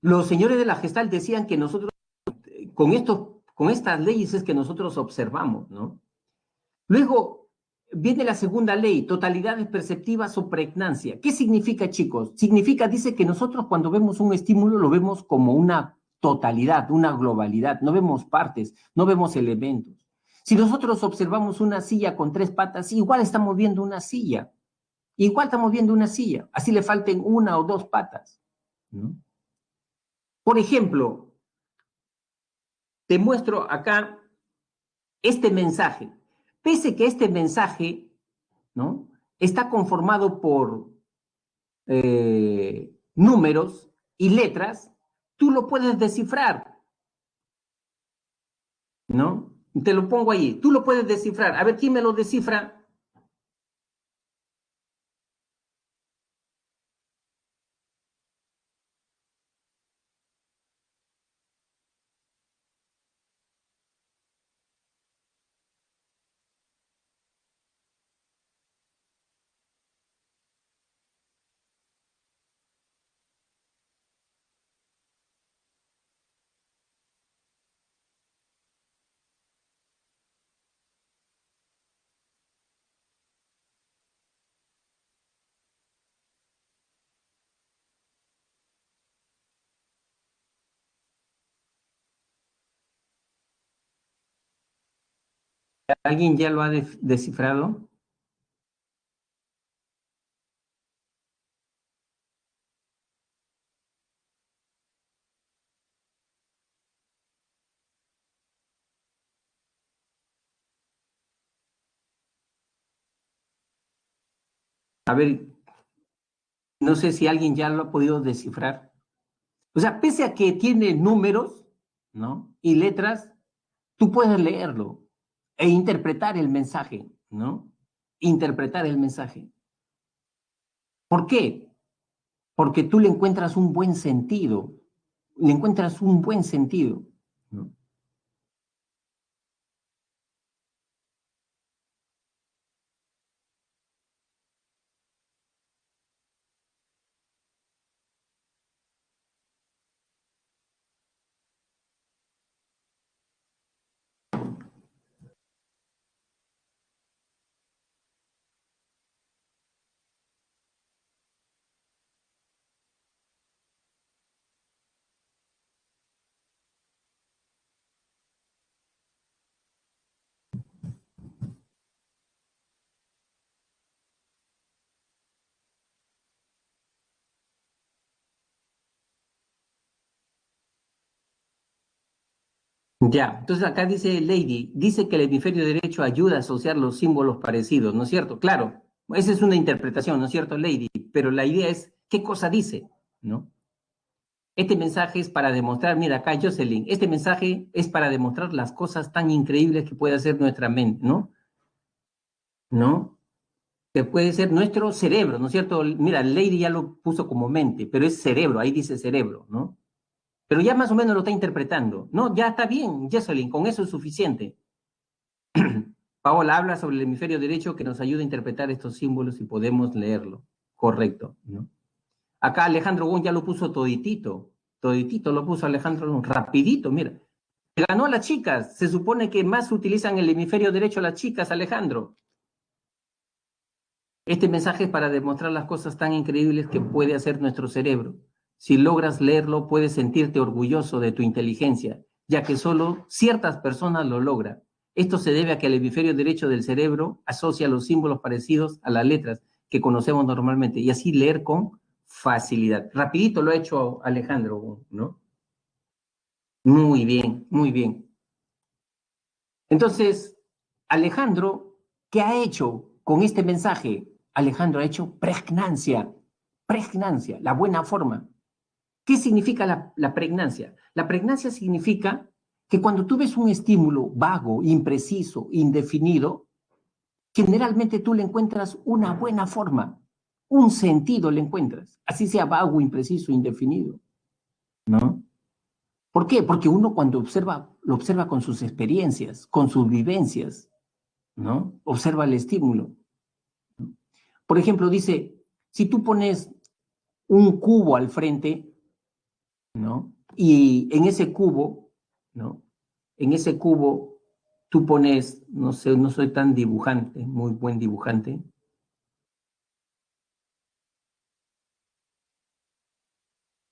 los señores de la Gestalt decían que nosotros, con estas leyes es que nosotros observamos, ¿no? Luego viene la segunda ley, totalidades perceptivas o pregnancia. ¿Qué significa, chicos? Significa, dice que nosotros cuando vemos un estímulo lo vemos como una totalidad, una globalidad, no vemos partes, no vemos elementos. Si nosotros observamos una silla con 3 patas, igual estamos viendo una silla, igual estamos viendo una silla, así le falten 1 o 2 patas, ¿no? Por ejemplo, te muestro acá este mensaje. Pese que este mensaje, ¿no?, está conformado por números y letras, tú lo puedes descifrar, ¿no? Te lo pongo ahí, tú lo puedes descifrar. A ver, ¿quién me lo descifra? ¿Alguien ya lo ha descifrado? A ver, no sé si alguien ya lo ha podido descifrar. O sea, pese a que tiene números, ¿no?, y letras, tú puedes leerlo e interpretar el mensaje, ¿no? Interpretar el mensaje. ¿Por qué? Porque tú le encuentras un buen sentido, le encuentras un buen sentido, ¿no? Ya, entonces acá dice Lady, dice que el hemisferio derecho ayuda a asociar los símbolos parecidos, ¿no es cierto? Claro, esa es una interpretación, ¿no es cierto, Lady? Pero la idea es, ¿qué cosa dice? ¿No? Este mensaje es para demostrar, mira acá Jocelyn, este mensaje es para demostrar las cosas tan increíbles que puede hacer nuestra mente, ¿no? ¿No? Que puede ser nuestro cerebro, ¿no es cierto? Mira, Lady ya lo puso como mente, pero es cerebro, ahí dice cerebro, ¿no? Pero ya más o menos lo está interpretando, ¿no? Ya está bien, Jocelyn, con eso es suficiente. Paola habla sobre el hemisferio derecho que nos ayuda a interpretar estos símbolos y podemos leerlo. Correcto, ¿no? Acá Alejandro Gon ya lo puso toditito, toditito lo puso Alejandro Gon, rapidito, mira. Ganó a las chicas, se supone que más utilizan el hemisferio derecho las chicas, Alejandro. Este mensaje es para demostrar las cosas tan increíbles que puede hacer nuestro cerebro. Si logras leerlo, puedes sentirte orgulloso de tu inteligencia, ya que solo ciertas personas lo logran. Esto se debe a que el hemisferio derecho del cerebro asocia los símbolos parecidos a las letras que conocemos normalmente y así leer con facilidad. Rapidito lo ha hecho Alejandro, ¿no? Muy bien, muy bien. Entonces, Alejandro, ¿qué ha hecho? con este mensaje, Alejandro ha hecho pregnancia, pregnancia, la buena forma. ¿Qué significa la pregnancia? La pregnancia significa que cuando tú ves un estímulo vago, impreciso, indefinido, generalmente tú le encuentras una buena forma, un sentido le encuentras, así sea vago, impreciso, indefinido, ¿no? ¿Por qué? Porque uno cuando observa, lo observa con sus experiencias, con sus vivencias, ¿no? Observa el estímulo. Por ejemplo, dice, si tú pones un cubo al frente, ¿no? Y en ese cubo, ¿no? En ese cubo tú pones, no sé, no soy tan dibujante, muy buen dibujante.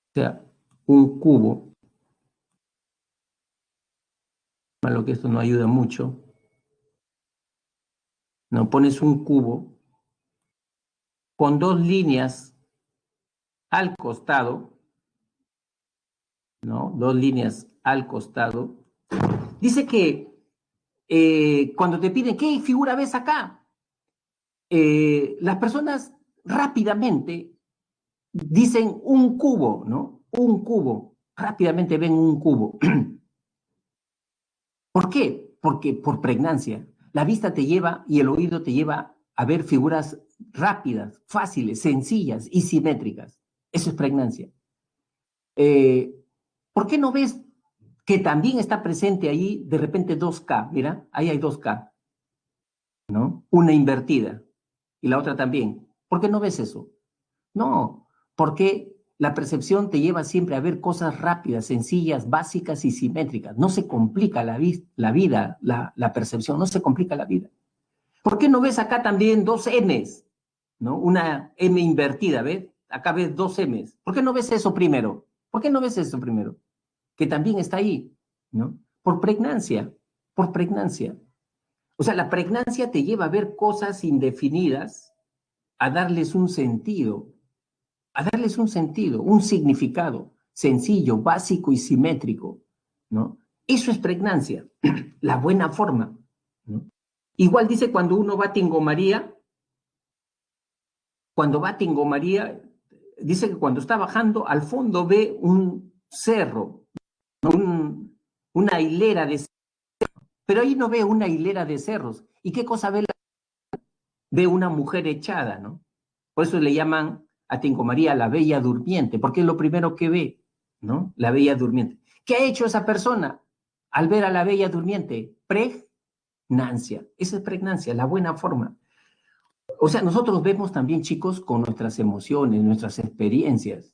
O sea, un cubo, malo que esto no ayuda mucho, ¿no? Pones un cubo con dos líneas al costado, ¿no? Dos líneas al costado. Dice que cuando te piden, ¿qué figura ves acá? Las personas rápidamente dicen un cubo, ¿no? Un cubo. Rápidamente ven un cubo. ¿Por qué? Porque por pregnancia. La vista te lleva y el oído te lleva a ver figuras rápidas, fáciles, sencillas y simétricas. Eso es pregnancia. Eh, ¿Por qué no ves que también está presente ahí de repente 2K? Mira, ahí hay 2K, ¿no? Una invertida y la otra también. ¿Por qué no ves eso? No, porque la percepción te lleva siempre a ver cosas rápidas, sencillas, básicas y simétricas. No se complica la vida, la percepción, no se complica la vida. ¿Por qué no ves acá también dos M's? ¿No? Una M invertida, ¿ves? Acá ves dos M's. ¿Por qué no ves eso primero? ¿Por qué no ves eso primero? Que también está ahí, ¿no? Por pregnancia, por pregnancia. O sea, la pregnancia te lleva a ver cosas indefinidas, a darles un sentido, un significado sencillo, básico y simétrico, ¿no? Eso es pregnancia, la buena forma, ¿no? Igual dice cuando uno va a Tingo María, dice que cuando está bajando, al fondo ve un cerro, una hilera de cerros, pero ahí no ve una hilera de cerros. ¿Y qué cosa ve? Ve una mujer echada, ¿no? Por eso le llaman a Tingo María la Bella Durmiente, porque es lo primero que ve, ¿no? La Bella Durmiente. ¿Qué ha hecho esa persona al ver a la Bella Durmiente? Pregnancia. Esa es pregnancia, la buena forma. O sea, nosotros vemos también, chicos, con nuestras emociones, nuestras experiencias,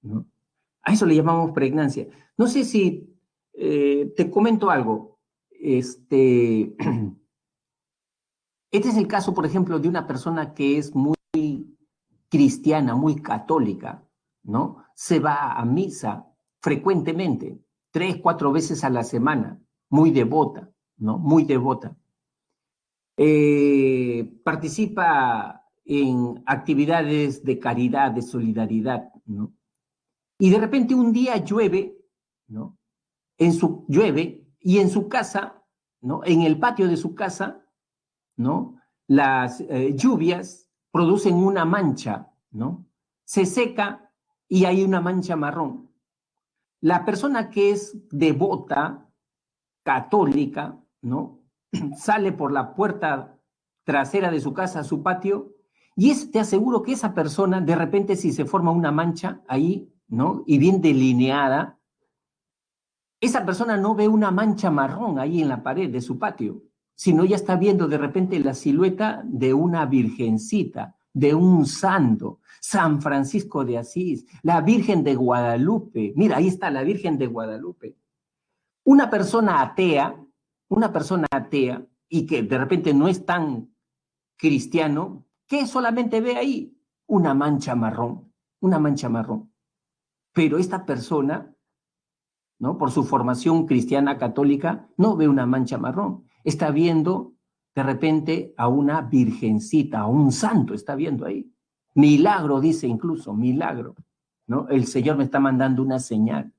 ¿no? A eso le llamamos pregnancia. No sé si te comento algo. Este es el caso, por ejemplo, de una persona que es muy cristiana, muy católica, ¿no? Se va a misa frecuentemente, 3, 4 veces a la semana, muy devota, ¿no? Muy devota. Participa en actividades de caridad, de solidaridad, ¿no? Y de repente un día llueve, ¿no? Llueve y en su casa, ¿no? En el patio de su casa, ¿no? Las lluvias producen una mancha, ¿no? Se seca y hay una mancha marrón. La persona que es devota, católica, ¿no? Sale por la puerta trasera de su casa a su patio y te aseguro que esa persona, de repente, si se forma una mancha ahí, ¿no? Y bien delineada, esa persona no ve una mancha marrón ahí en la pared de su patio, sino ya está viendo de repente la silueta de una virgencita, de un santo, San Francisco de Asís, la Virgen de Guadalupe. Mira, ahí está la Virgen de Guadalupe. Una persona atea y que de repente no es tan cristiano, ¿qué solamente ve ahí? Una mancha marrón, una mancha marrón. Pero esta persona, ¿no? Por su formación cristiana católica, no ve una mancha marrón. Está viendo de repente a una virgencita, a un santo, está viendo ahí. Milagro, dice incluso, milagro, ¿no? El Señor me está mandando una señal.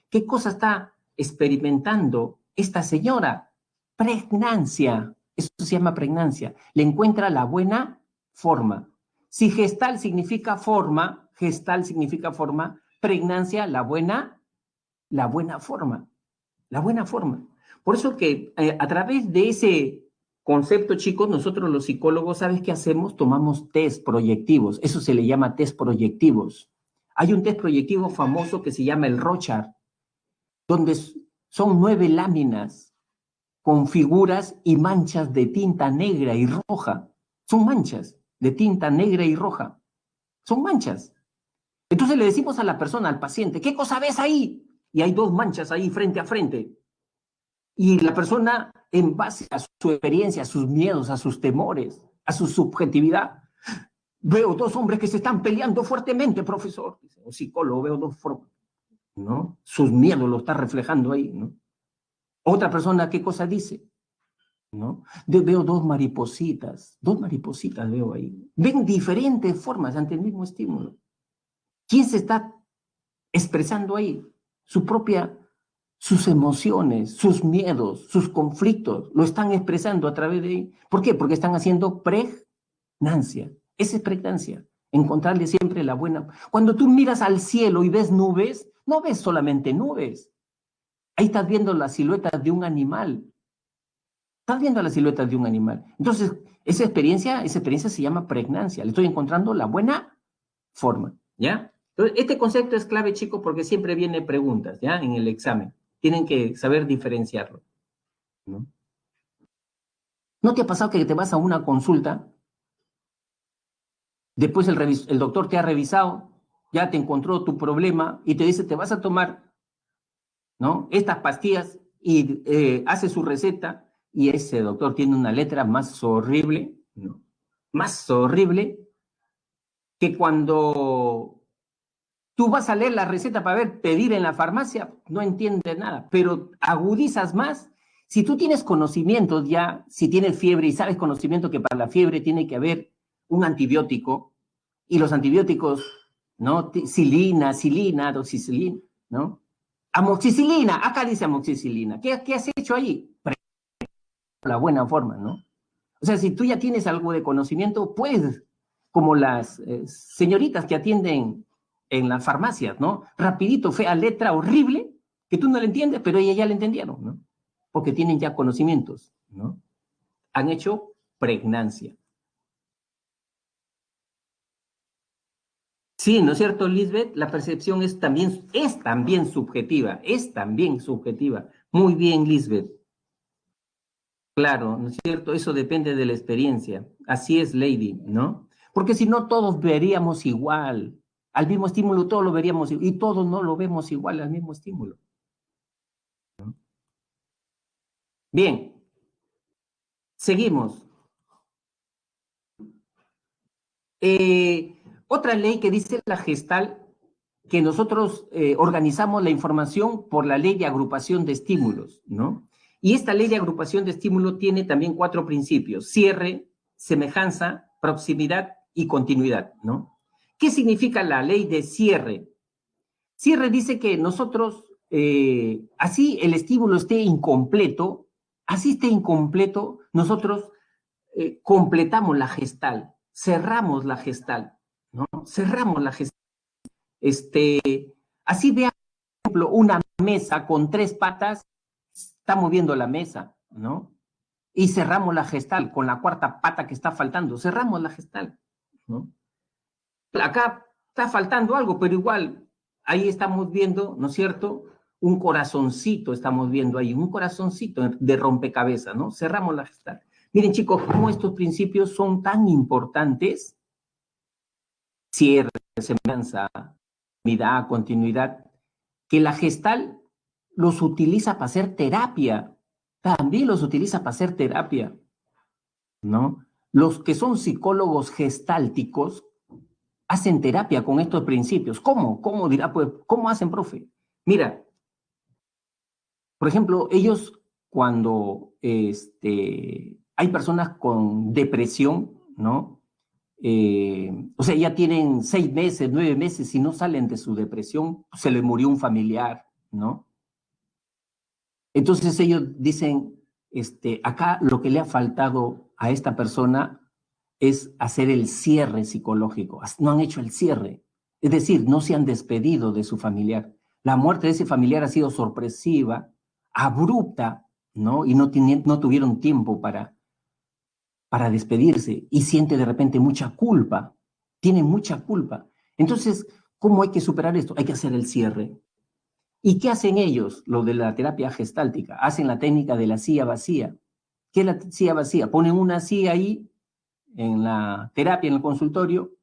¿Qué cosa está experimentando esta señora? Pregnancia, Eso se llama pregnancia. Le encuentra la buena forma. Si gestal significa forma, pregnancia, la buena forma. La buena forma. Por eso que a través de ese concepto, chicos, nosotros los psicólogos, ¿sabes qué hacemos? Tomamos test proyectivos. Eso se le llama test proyectivos. Hay un test proyectivo famoso que se llama el Rorschach, donde son 9 láminas con figuras y manchas de tinta negra y roja. Son manchas de tinta negra y roja. Son manchas. Entonces le decimos a la persona, al paciente, ¿qué cosa ves ahí? Y hay 2 manchas ahí frente a frente. Y la persona, en base a su experiencia, a sus miedos, a sus temores, a su subjetividad, veo 2 hombres que se están peleando fuertemente, profesor. O psicólogo, veo 2 formas, ¿no? Sus miedos lo está reflejando ahí, ¿no? Otra persona, ¿qué cosa dice? ¿No? Veo 2 maripositas veo ahí. Ven diferentes formas ante el mismo estímulo. ¿Quién se está expresando ahí? Sus emociones, sus miedos, sus conflictos, lo están expresando a través de ahí. ¿Por qué? Porque están haciendo pregnancia. Esa es pregnancia. Encontrarle siempre la buena. Cuando tú miras al cielo y ves nubes, no ves solamente nubes. Ahí estás viendo la silueta de un animal. Estás viendo la silueta de un animal. Entonces, esa experiencia se llama pregnancia. Le estoy encontrando la buena forma, ¿ya? Entonces, este concepto es clave, chicos, porque siempre viene preguntas, ¿ya? En el examen. Tienen que saber diferenciarlo, ¿no? ¿No te ha pasado que te vas a una consulta, después el doctor te ha revisado, ya te encontró tu problema y te dice, te vas a tomar, ¿no?, estas pastillas y hace su receta y ese doctor tiene una letra más horrible, ¿no?, más horrible que cuando tú vas a leer la receta para ver, pedir en la farmacia, no entiendes nada, pero agudizas más. Si tú tienes conocimientos ya, si tienes fiebre y sabes conocimiento que para la fiebre tiene que haber un antibiótico, y los antibióticos, ¿no? Silina, doxicilina, ¿no? Amoxicilina, acá dice amoxicilina. ¿Qué has hecho ahí? La buena forma, ¿no? O sea, si tú ya tienes algo de conocimiento, puedes, como las señoritas que atienden en las farmacias, ¿no? Rapidito, fea letra horrible, que tú no la entiendes, pero ella ya la entendieron, ¿no? Porque tienen ya conocimientos, ¿no? Han hecho pregnancia. Sí, ¿no es cierto, Lisbeth? La percepción es también subjetiva, Muy bien, Lisbeth. Claro, ¿no es cierto? Eso depende de la experiencia. Así es, Lady, ¿no? Porque si no, todos veríamos igual. Al mismo estímulo, todos lo veríamos igual. Y todos no lo vemos igual al mismo estímulo. Bien, seguimos. Otra ley que dice la Gestal, que nosotros organizamos la información por la ley de agrupación de estímulos, ¿no? Y esta ley de agrupación de estímulos tiene también 4 principios: cierre, semejanza, proximidad y continuidad, ¿no? ¿Qué significa la ley de cierre? Cierre dice que nosotros, así el estímulo esté incompleto, nosotros completamos la gestal, cerramos la gestal, ¿no? Cerramos la gestal. Así vean, por ejemplo, una mesa con 3 patas, está moviendo la mesa, ¿no? Y cerramos la gestal con la 4ª pata que está faltando, cerramos la gestal, ¿no? Acá está faltando algo, pero igual, ahí estamos viendo, ¿no es cierto?, un corazoncito, estamos viendo ahí, un corazoncito de rompecabezas, ¿no? Cerramos la gestal. Miren, chicos, cómo estos principios son tan importantes: cierre, semejanza, unidad, continuidad, que la gestal los utiliza para hacer terapia, también los utiliza para hacer terapia, ¿no? Los que son psicólogos gestálticos hacen terapia con estos principios. ¿Cómo? ¿Cómo dirá? Pues, ¿cómo hacen, profe? Mira, por ejemplo, ellos cuando hay personas con depresión, ¿no? O sea, ya tienen 6 meses, 9 meses y no salen de su depresión, se les murió un familiar, ¿no? Entonces ellos dicen, acá lo que le ha faltado a esta persona es hacer el cierre psicológico. No han hecho el cierre. Es decir, no se han despedido de su familiar. La muerte de ese familiar ha sido sorpresiva, abrupta, ¿no? Y no tuvieron tiempo para despedirse y siente de repente mucha culpa. Tiene mucha culpa. Entonces, ¿cómo hay que superar esto? Hay que hacer el cierre. ¿Y qué hacen ellos? Lo de la terapia gestáltica. Hacen la técnica de la silla vacía. ¿Qué es la silla vacía? Ponen una silla ahí en la terapia, en el consultorio,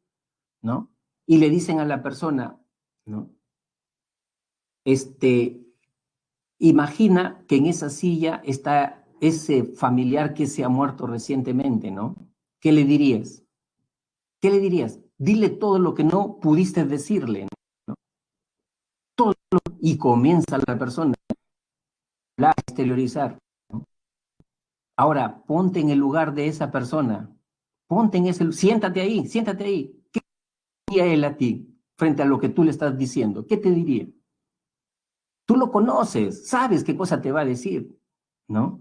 ¿no? Y le dicen a la persona, ¿no? Imagina que en esa silla está ese familiar que se ha muerto recientemente, ¿no? ¿Qué le dirías? ¿Qué le dirías? Dile todo lo que no pudiste decirle, ¿no? Todo y comienza la persona a exteriorizar, ¿no? Ahora, ponte en el lugar de esa persona. Ponte en ese, siéntate ahí, siéntate ahí. ¿Qué diría él a ti frente a lo que tú le estás diciendo? ¿Qué te diría? Tú lo conoces, sabes qué cosa te va a decir, ¿no?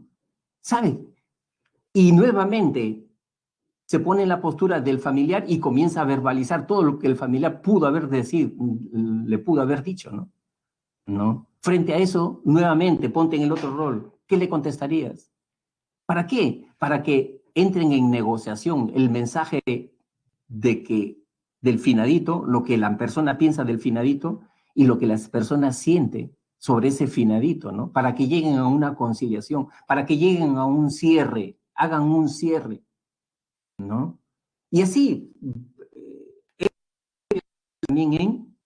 ¿Sabes? Y nuevamente se pone en la postura del familiar y comienza a verbalizar todo lo que el familiar pudo haber le pudo haber dicho, ¿no? ¿No? Frente a eso, nuevamente, ponte en el otro rol. ¿Qué le contestarías? ¿Para qué? Para que entren en negociación el mensaje de que del finadito, lo que la persona piensa del finadito y lo que las personas sienten sobre ese finadito, ¿no? Para que lleguen a una conciliación, para que lleguen a un cierre, hagan un cierre, ¿no? Y así, también en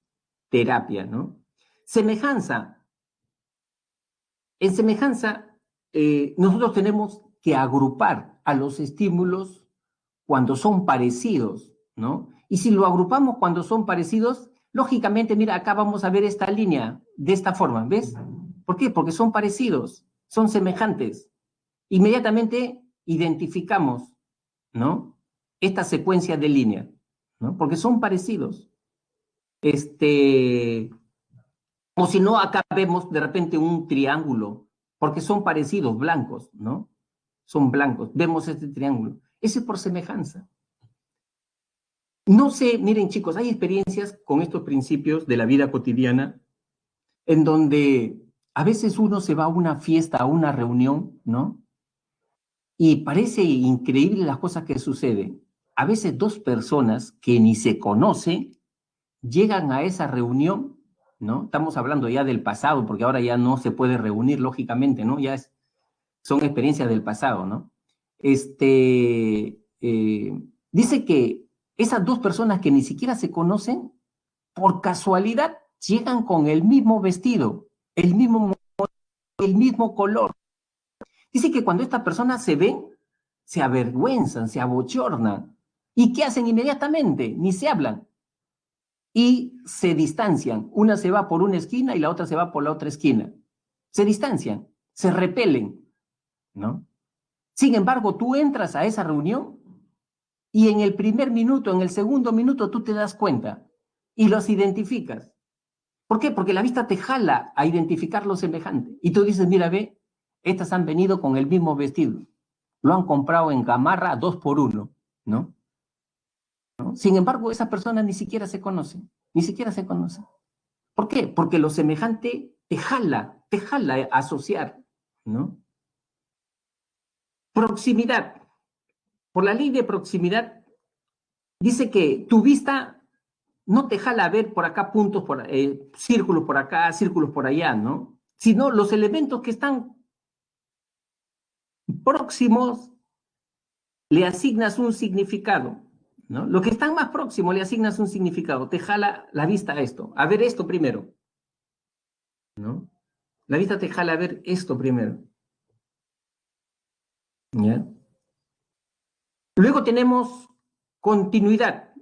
terapia, ¿no? Semejanza. En semejanza, nosotros tenemos que agrupar a los estímulos cuando son parecidos, ¿no? Y si lo agrupamos cuando son parecidos, lógicamente, mira, acá vamos a ver esta línea de esta forma, ¿ves? ¿Por qué? Porque son parecidos, son semejantes. Inmediatamente identificamos, ¿no? Esta secuencia de líneas, ¿no? Porque son parecidos. O si no, acá vemos de repente un triángulo, porque son parecidos, blancos, ¿no? Son blancos. Vemos este triángulo. Ese es por semejanza. No sé, miren chicos, hay experiencias con estos principios de la vida cotidiana en donde a veces uno se va a una fiesta, a una reunión, ¿no? Y parece increíble las cosas que suceden. A veces dos personas que ni se conocen llegan a esa reunión, ¿no? Estamos hablando ya del pasado, porque ahora ya no se puede reunir, lógicamente, ¿no? Son experiencias del pasado, ¿no? Dice que esas dos personas que ni siquiera se conocen, por casualidad, llegan con el mismo vestido, el mismo color. Dice que cuando estas personas se ven, se avergüenzan, se abochornan. ¿Y qué hacen inmediatamente? Ni se hablan. Y se distancian. Una se va por una esquina y la otra se va por la otra esquina. Se distancian, se repelen, ¿no? Sin embargo, tú entras a esa reunión y en el primer minuto, en el segundo minuto, tú te das cuenta y los identificas. ¿Por qué? Porque la vista te jala a identificar lo semejante. Y tú dices, mira, ve, estas han venido con el mismo vestido. Lo han comprado en Gamarra 2 por 1, ¿no? ¿No? Sin embargo, esa persona ni siquiera se conoce, ni siquiera se conoce. ¿Por qué? Porque lo semejante te jala a asociar, ¿no? Proximidad. Por la ley de proximidad, dice que tu vista no te jala a ver por acá puntos, círculos por acá, círculos por allá, ¿no? Sino los elementos que están próximos le asignas un significado, ¿no? Lo que están más próximos le asignas un significado, te jala la vista a esto, a ver esto primero, ¿no? La vista te jala a ver esto primero, ¿ya? Luego tenemos continuidad.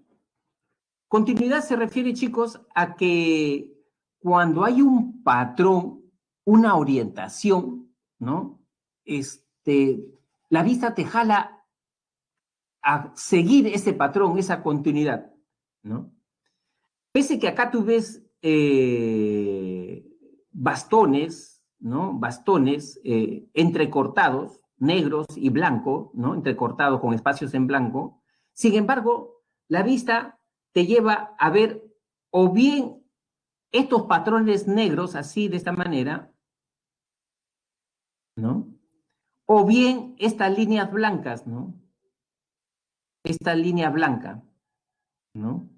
Continuidad se refiere, chicos, a que cuando hay un patrón, una orientación, ¿no? La vista te jala a seguir ese patrón, esa continuidad, ¿no? Pese que acá tú ves bastones, ¿no? Bastones entrecortados, negros y blanco, ¿no? Entrecortado con espacios en blanco. Sin embargo, la vista te lleva a ver o bien estos patrones negros, así de esta manera, ¿no? O bien estas líneas blancas, ¿no? Esta línea blanca, ¿no?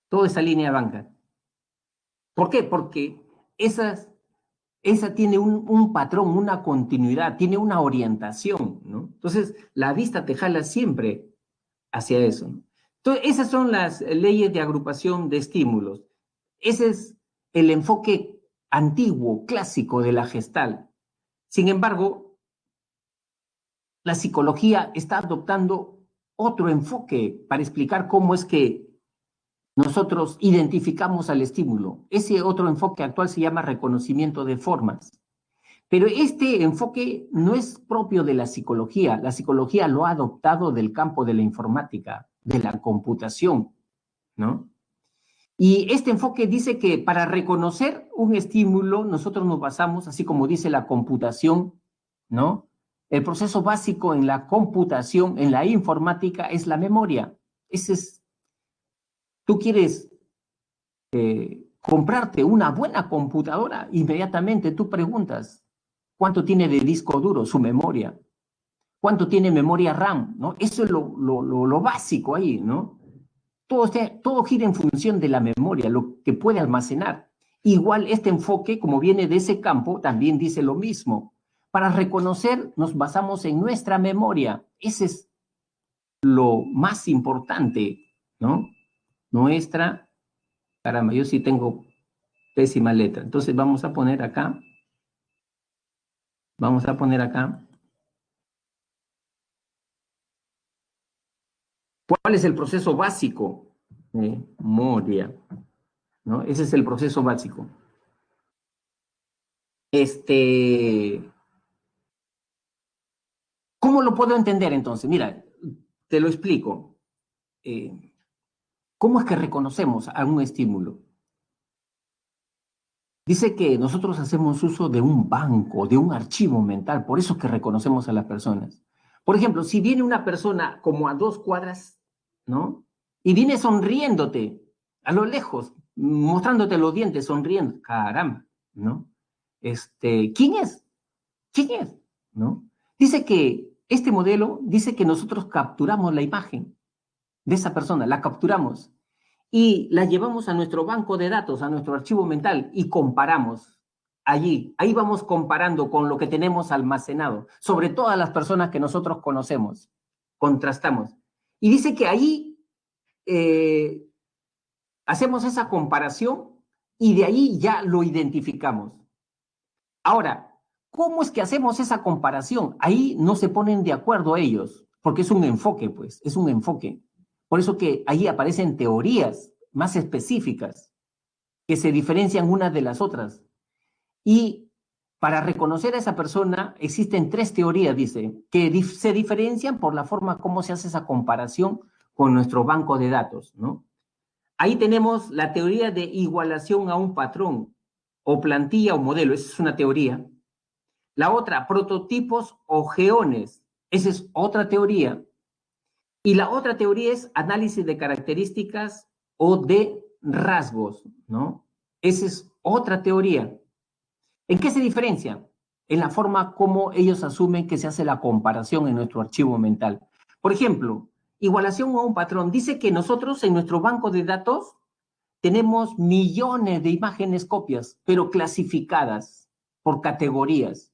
Toda esa línea blanca. ¿Por qué? Porque esa tiene un patrón, una continuidad, tiene una orientación, ¿no? Entonces, la vista te jala siempre hacia eso, ¿no? Entonces, esas son las leyes de agrupación de estímulos. Ese es el enfoque antiguo, clásico de la Gestalt. Sin embargo, la psicología está adoptando otro enfoque para explicar cómo es que nosotros identificamos al estímulo. Ese otro enfoque actual se llama reconocimiento de formas. Pero este enfoque no es propio de la psicología. La psicología lo ha adoptado del campo de la informática, de la computación, ¿no? Y este enfoque dice que para reconocer un estímulo, nosotros nos basamos, así como dice la computación, ¿no? El proceso básico en la computación, en la informática, es la memoria. Ese es, tú quieres comprarte una buena computadora, inmediatamente tú preguntas, ¿cuánto tiene de disco duro su memoria? ¿Cuánto tiene memoria RAM? ¿No? Eso es lo básico ahí, ¿no? Todo gira en función de la memoria, lo que puede almacenar. Igual este enfoque, como viene de ese campo, también dice lo mismo. Para reconocer, nos basamos en nuestra memoria. Ese es lo más importante, ¿no? Nuestra, caramba, yo sí tengo pésima letra. Entonces vamos a poner acá, ¿cuál es el proceso básico? Memoria, ¿no? Ese es el proceso básico. ¿Cómo lo puedo entender entonces? Mira, te lo explico. ¿Cómo es que reconocemos a un estímulo? Dice que nosotros hacemos uso de un banco, de un archivo mental, por eso es que reconocemos a las personas. Por ejemplo, si viene una persona como a 2 cuadras, ¿no? Y viene sonriéndote, a lo lejos, mostrándote los dientes, sonriendo, caramba, ¿no? ¿Quién es? ¿Quién es? ¿No? Dice que este modelo dice que nosotros capturamos la imagen de esa persona, la capturamos y la llevamos a nuestro banco de datos, a nuestro archivo mental y comparamos allí. Ahí vamos comparando con lo que tenemos almacenado, sobre todas las personas que nosotros conocemos. Contrastamos. Y dice que ahí hacemos esa comparación y de ahí ya lo identificamos. Ahora, ¿cómo es que hacemos esa comparación? Ahí no se ponen de acuerdo ellos, porque es un enfoque, pues, es un enfoque. Por eso que ahí aparecen teorías más específicas que se diferencian unas de las otras. Y para reconocer a esa persona existen 3 teorías, dice, que se diferencian por la forma como se hace esa comparación con nuestro banco de datos, ¿no? Ahí tenemos la teoría de igualación a un patrón, o plantilla o modelo, esa es una teoría. La otra, prototipos o geones, esa es otra teoría. Y la otra teoría es análisis de características o de rasgos, ¿no? Esa es otra teoría. ¿En qué se diferencia? En la forma como ellos asumen que se hace la comparación en nuestro archivo mental. Por ejemplo, igualación a un patrón. Dice que nosotros en nuestro banco de datos tenemos millones de imágenes copias, pero clasificadas por categorías.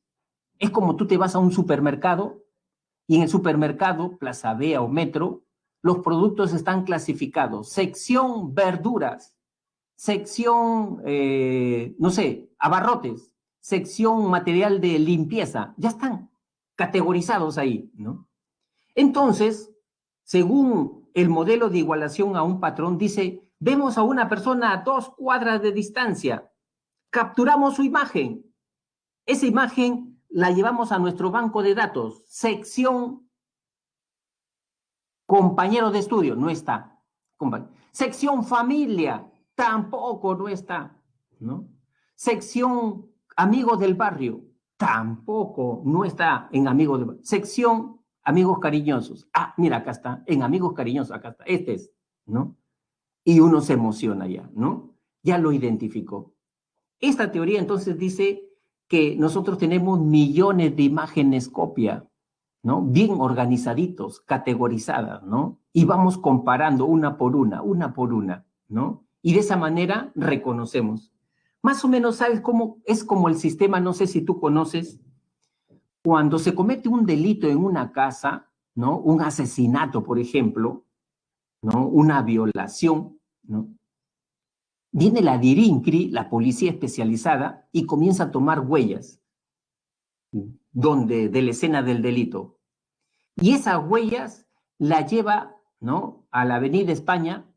Es como tú te vas a un supermercado y en el supermercado, Plaza Vea o Metro, los productos están clasificados. Sección verduras, sección, no sé, abarrotes, sección material de limpieza. Ya están categorizados ahí, ¿no? Entonces, según el modelo de igualación a un patrón, dice, vemos a una persona a 2 cuadras de distancia, capturamos su imagen. Esa imagen la llevamos a nuestro banco de datos, sección compañero de estudio, no está. Sección familia, tampoco no está, ¿no? Sección amigos del barrio, Tampoco, no está en amigos de... Sección amigos cariñosos. Ah, mira, acá está, en amigos cariñosos, acá está, este es, ¿no? Y uno se emociona ya, ¿no? Ya lo identificó. Esta teoría entonces dice que nosotros tenemos millones de imágenes copia, ¿no? Bien organizaditos, categorizadas, ¿no? Y vamos comparando una por una, ¿no? Y de esa manera reconocemos. Más o menos, ¿sabes cómo es como el sistema? No sé si tú conoces, cuando se comete un delito en una casa, ¿no? Un asesinato, por ejemplo, ¿no? Una violación, ¿no? Viene la DIRINCRI, la policía especializada, y comienza a tomar huellas de la escena del delito. Y esas huellas la lleva, ¿no? A la Avenida España,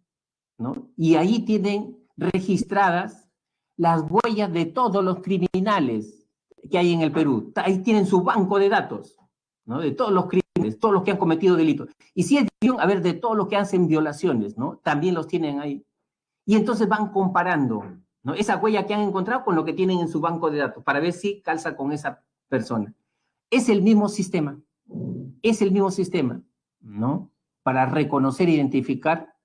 ¿no? Y ahí tienen registradas las huellas de todos los criminales que hay en el Perú. Ahí tienen su banco de datos, ¿no? De todos los crímenes, todos los que han cometido delitos. Y si es a ver, de todos los que hacen violaciones, ¿no? También los tienen ahí. Y entonces van comparando, ¿no? Esa huella que han encontrado con lo que tienen en su banco de datos para ver si calza con esa persona. Es el mismo sistema, ¿no? Para reconocer e identificar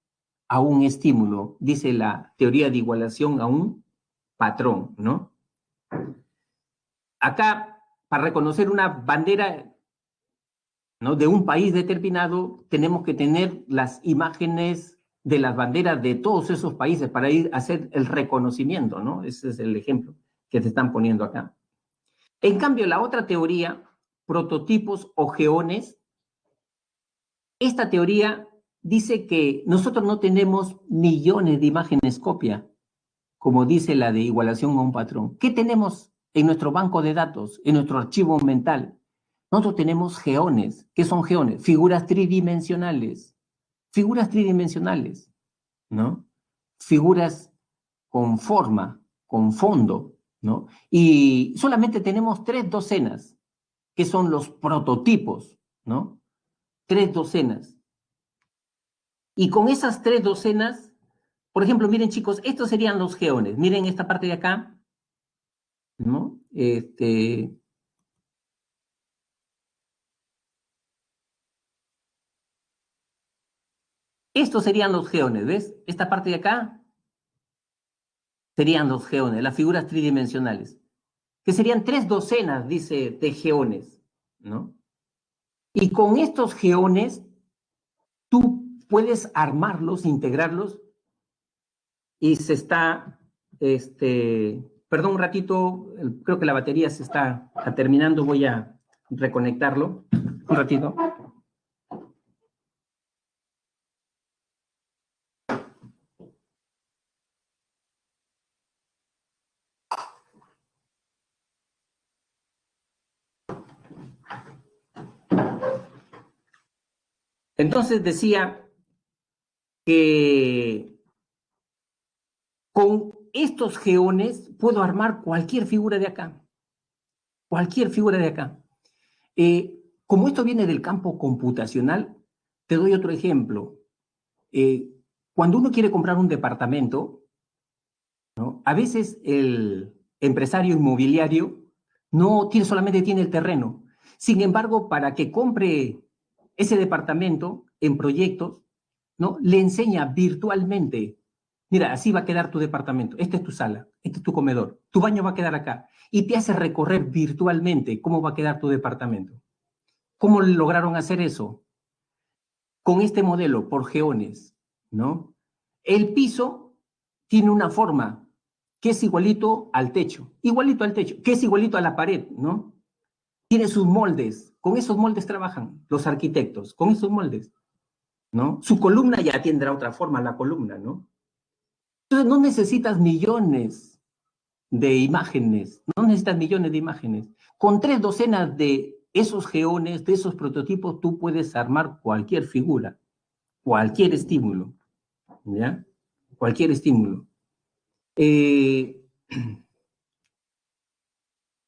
a un estímulo, dice la teoría de igualación, a un patrón, ¿no? Acá, para reconocer una bandera, ¿no? De un país determinado, tenemos que tener las imágenes de las banderas de todos esos países para ir a hacer el reconocimiento, ¿no? Ese es el ejemplo que te están poniendo acá. En cambio, la otra teoría, prototipos o geones, esta teoría dice que nosotros no tenemos millones de imágenes copia, como dice la de igualación a un patrón. ¿Qué tenemos en nuestro banco de datos, en nuestro archivo mental? Nosotros tenemos geones. ¿Qué son geones? Figuras tridimensionales. Figuras tridimensionales, ¿no? Figuras con forma, con fondo, ¿no? Y solamente tenemos 3 docenas, que son los prototipos, ¿no? 3 docenas. Y con esas 3 docenas, por ejemplo, miren chicos, estos serían los geones. Miren esta parte de acá, ¿no? Estos serían los geones, ¿ves? Esta parte de acá serían los geones, las figuras tridimensionales, que serían 3 docenas, dice, de geones, ¿no? Y con estos geones, tú puedes armarlos, integrarlos, y se está, perdón un ratito, creo que la batería se está terminando, voy a reconectarlo, un ratito. Entonces decía que con estos geones puedo armar cualquier figura de acá, cualquier figura de acá. Como esto viene del campo computacional, te doy otro ejemplo. Cuando uno quiere comprar un departamento, ¿no? A veces el empresario inmobiliario no tiene, solamente tiene el terreno. Sin embargo, para que compre ese departamento en proyectos, ¿no? Le enseña virtualmente. Mira, así va a quedar tu departamento. Esta es tu sala, este es tu comedor, tu baño va a quedar acá. Y te hace recorrer virtualmente cómo va a quedar tu departamento. ¿Cómo lograron hacer eso? Con este modelo, por geones, ¿no? El piso tiene una forma que es igualito al techo, que es igualito a la pared, ¿no? Tiene sus moldes, con esos moldes trabajan los arquitectos, con esos moldes, ¿no? Su columna ya tendrá otra forma, la columna, ¿no? Entonces no necesitas millones de imágenes, no necesitas millones de imágenes. Con 3 docenas de esos geones, de esos prototipos, tú puedes armar cualquier figura, cualquier estímulo, ¿ya? Cualquier estímulo. Eh,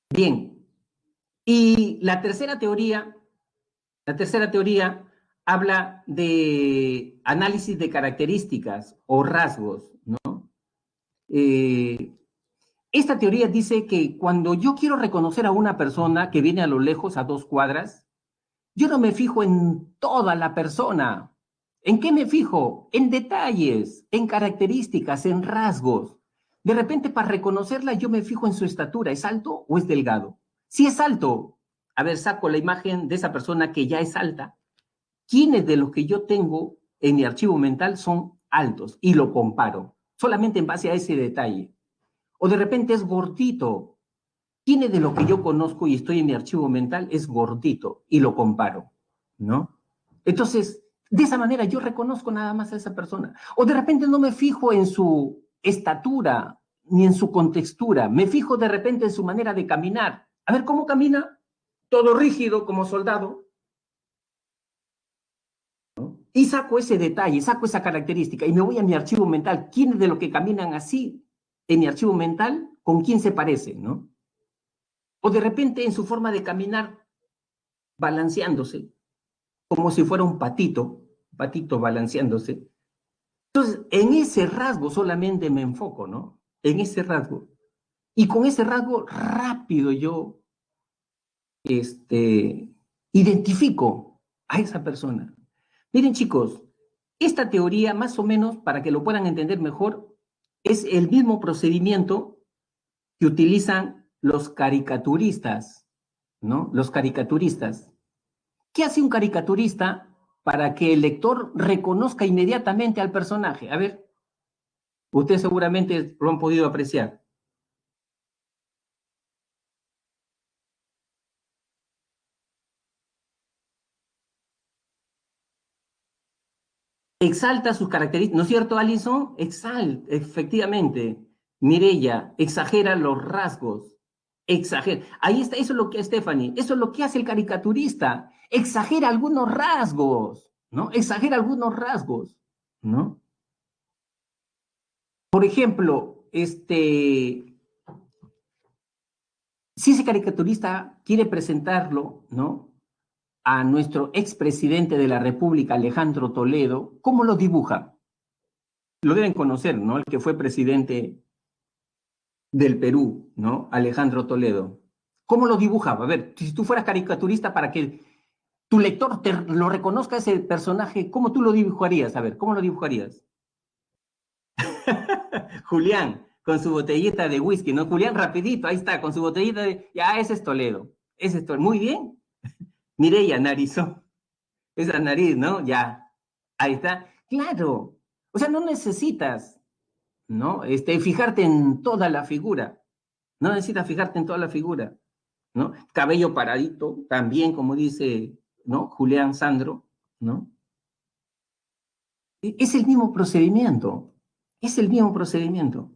bien, y la tercera teoría habla de análisis de características o rasgos, ¿no? Eh, Esta teoría dice que cuando yo quiero reconocer a una persona que viene a lo lejos, a 2 cuadras, yo no me fijo en toda la persona. ¿En qué me fijo? En detalles, en características, en rasgos. De repente, para reconocerla, yo me fijo en su estatura. ¿Es alto o es delgado? Si es alto, a ver, saco la imagen de esa persona que ya es alta. ¿Quiénes de los que yo tengo en mi archivo mental son altos? Y lo comparo, solamente en base a ese detalle. O de repente es gordito. ¿Quiénes de los que yo conozco y estoy en mi archivo mental es gordito? Y lo comparo, ¿no? Entonces, de esa manera yo reconozco nada más a esa persona. O de repente no me fijo en su estatura ni en su contextura, me fijo de repente en su manera de caminar. A ver cómo camina, todo rígido como soldado, y saco ese detalle, saco esa característica y me voy a mi archivo mental. ¿Quiénes de los que caminan así en mi archivo mental, con quién se parece, no? O de repente en su forma de caminar, balanceándose, como si fuera un patito balanceándose. Entonces, en ese rasgo solamente me enfoco, ¿no? En ese rasgo. Y con ese rasgo rápido yo identifico a esa persona. Miren, chicos, esta teoría, más o menos, para que lo puedan entender mejor, es el mismo procedimiento que utilizan los caricaturistas, ¿no? Los caricaturistas. ¿Qué hace un caricaturista para que el lector reconozca inmediatamente al personaje? A ver, ustedes seguramente lo han podido apreciar. Exalta sus características, ¿no es cierto, Alison? Exalta, efectivamente. Mirella, exagera los rasgos. Exagera. Ahí está, eso es lo que, Stephanie, eso es lo que hace el caricaturista. Exagera algunos rasgos, ¿no? Exagera algunos rasgos, ¿no? Por ejemplo, si ese caricaturista quiere presentarlo, ¿no? A nuestro expresidente de la República, Alejandro Toledo, ¿cómo lo dibuja? Lo deben conocer, ¿no? El que fue presidente del Perú, ¿no? Alejandro Toledo. ¿Cómo lo dibujaba? A ver, si tú fueras caricaturista para que tu lector lo reconozca ese personaje, ¿cómo tú lo dibujarías? A ver, ¿cómo lo dibujarías? Julián, con su botellita de whisky, ¿no? Julián, rapidito, ahí está, con su botellita de... Ya, ese es Toledo. Ese es Toledo. Muy bien. Mireya, narizó. Esa nariz, ¿no? Ya. Ahí está. Claro. O sea, no necesitas, ¿no? Fijarte en toda la figura. No necesitas fijarte en toda la figura, ¿no? Cabello paradito, también, como dice, ¿no? Julián Sandro, ¿no? Es el mismo procedimiento. Es el mismo procedimiento,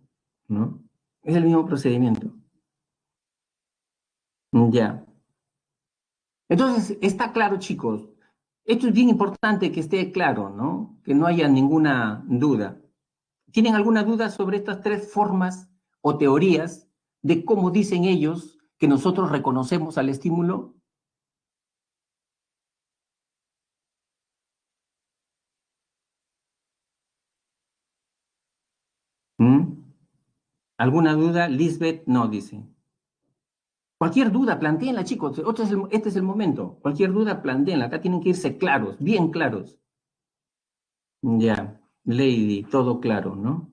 ¿no? Es el mismo procedimiento. Ya. Entonces, está claro, chicos. Esto es bien importante que esté claro, ¿no? Que no haya ninguna duda. ¿Tienen alguna duda sobre estas 3 formas o teorías de cómo dicen ellos que nosotros reconocemos al estímulo? ¿Mm? ¿Alguna duda? Lisbeth no dice. Cualquier duda, plantéenla, chicos. Este es el momento. Cualquier duda, plantéenla. Acá tienen que irse claros, bien claros. Ya, Lady, todo claro, ¿no?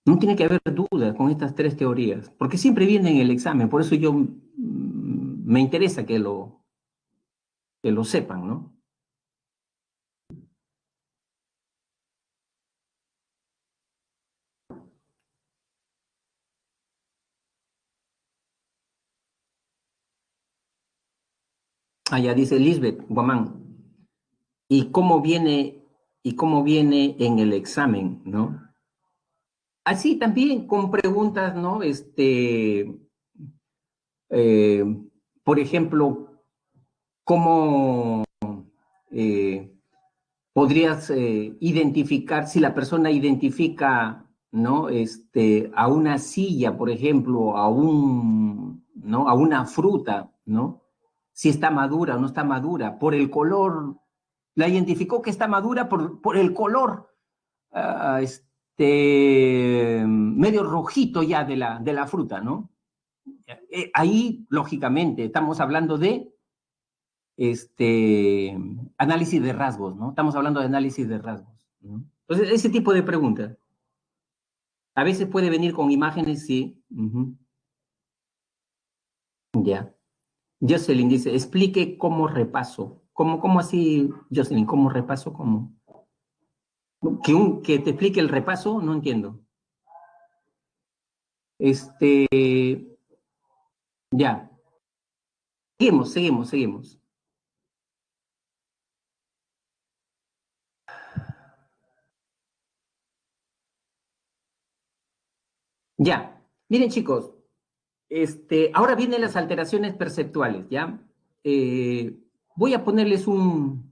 No tiene que haber duda con estas 3 teorías, porque siempre viene en el examen. Por eso yo me interesa que lo sepan, ¿no? Allá dice Lisbeth Guamán. ¿Y cómo viene en el examen, no? Así también con preguntas, ¿no? Eh, por ejemplo, ¿cómo eh, podrías identificar, si la persona identifica, ¿no? A una silla, por ejemplo, ¿no? A una fruta, ¿no? Si está madura o no está madura, por el color, la identificó que está madura por el color. medio rojito ya de la fruta, ¿no? Ahí, lógicamente, estamos hablando de análisis de rasgos, ¿no? Estamos hablando de análisis de rasgos, ¿no? Entonces, ese tipo de preguntas. A veces puede venir con imágenes, sí. Ya. Jocelyn dice, explique cómo repaso. ¿Cómo así, Jocelyn? ¿Cómo repaso? ¿Cómo? ¿Que te explique el repaso? No entiendo. Ya. Seguimos. Ya. Miren, chicos, ahora vienen las alteraciones perceptuales, ¿ya? Voy a ponerles un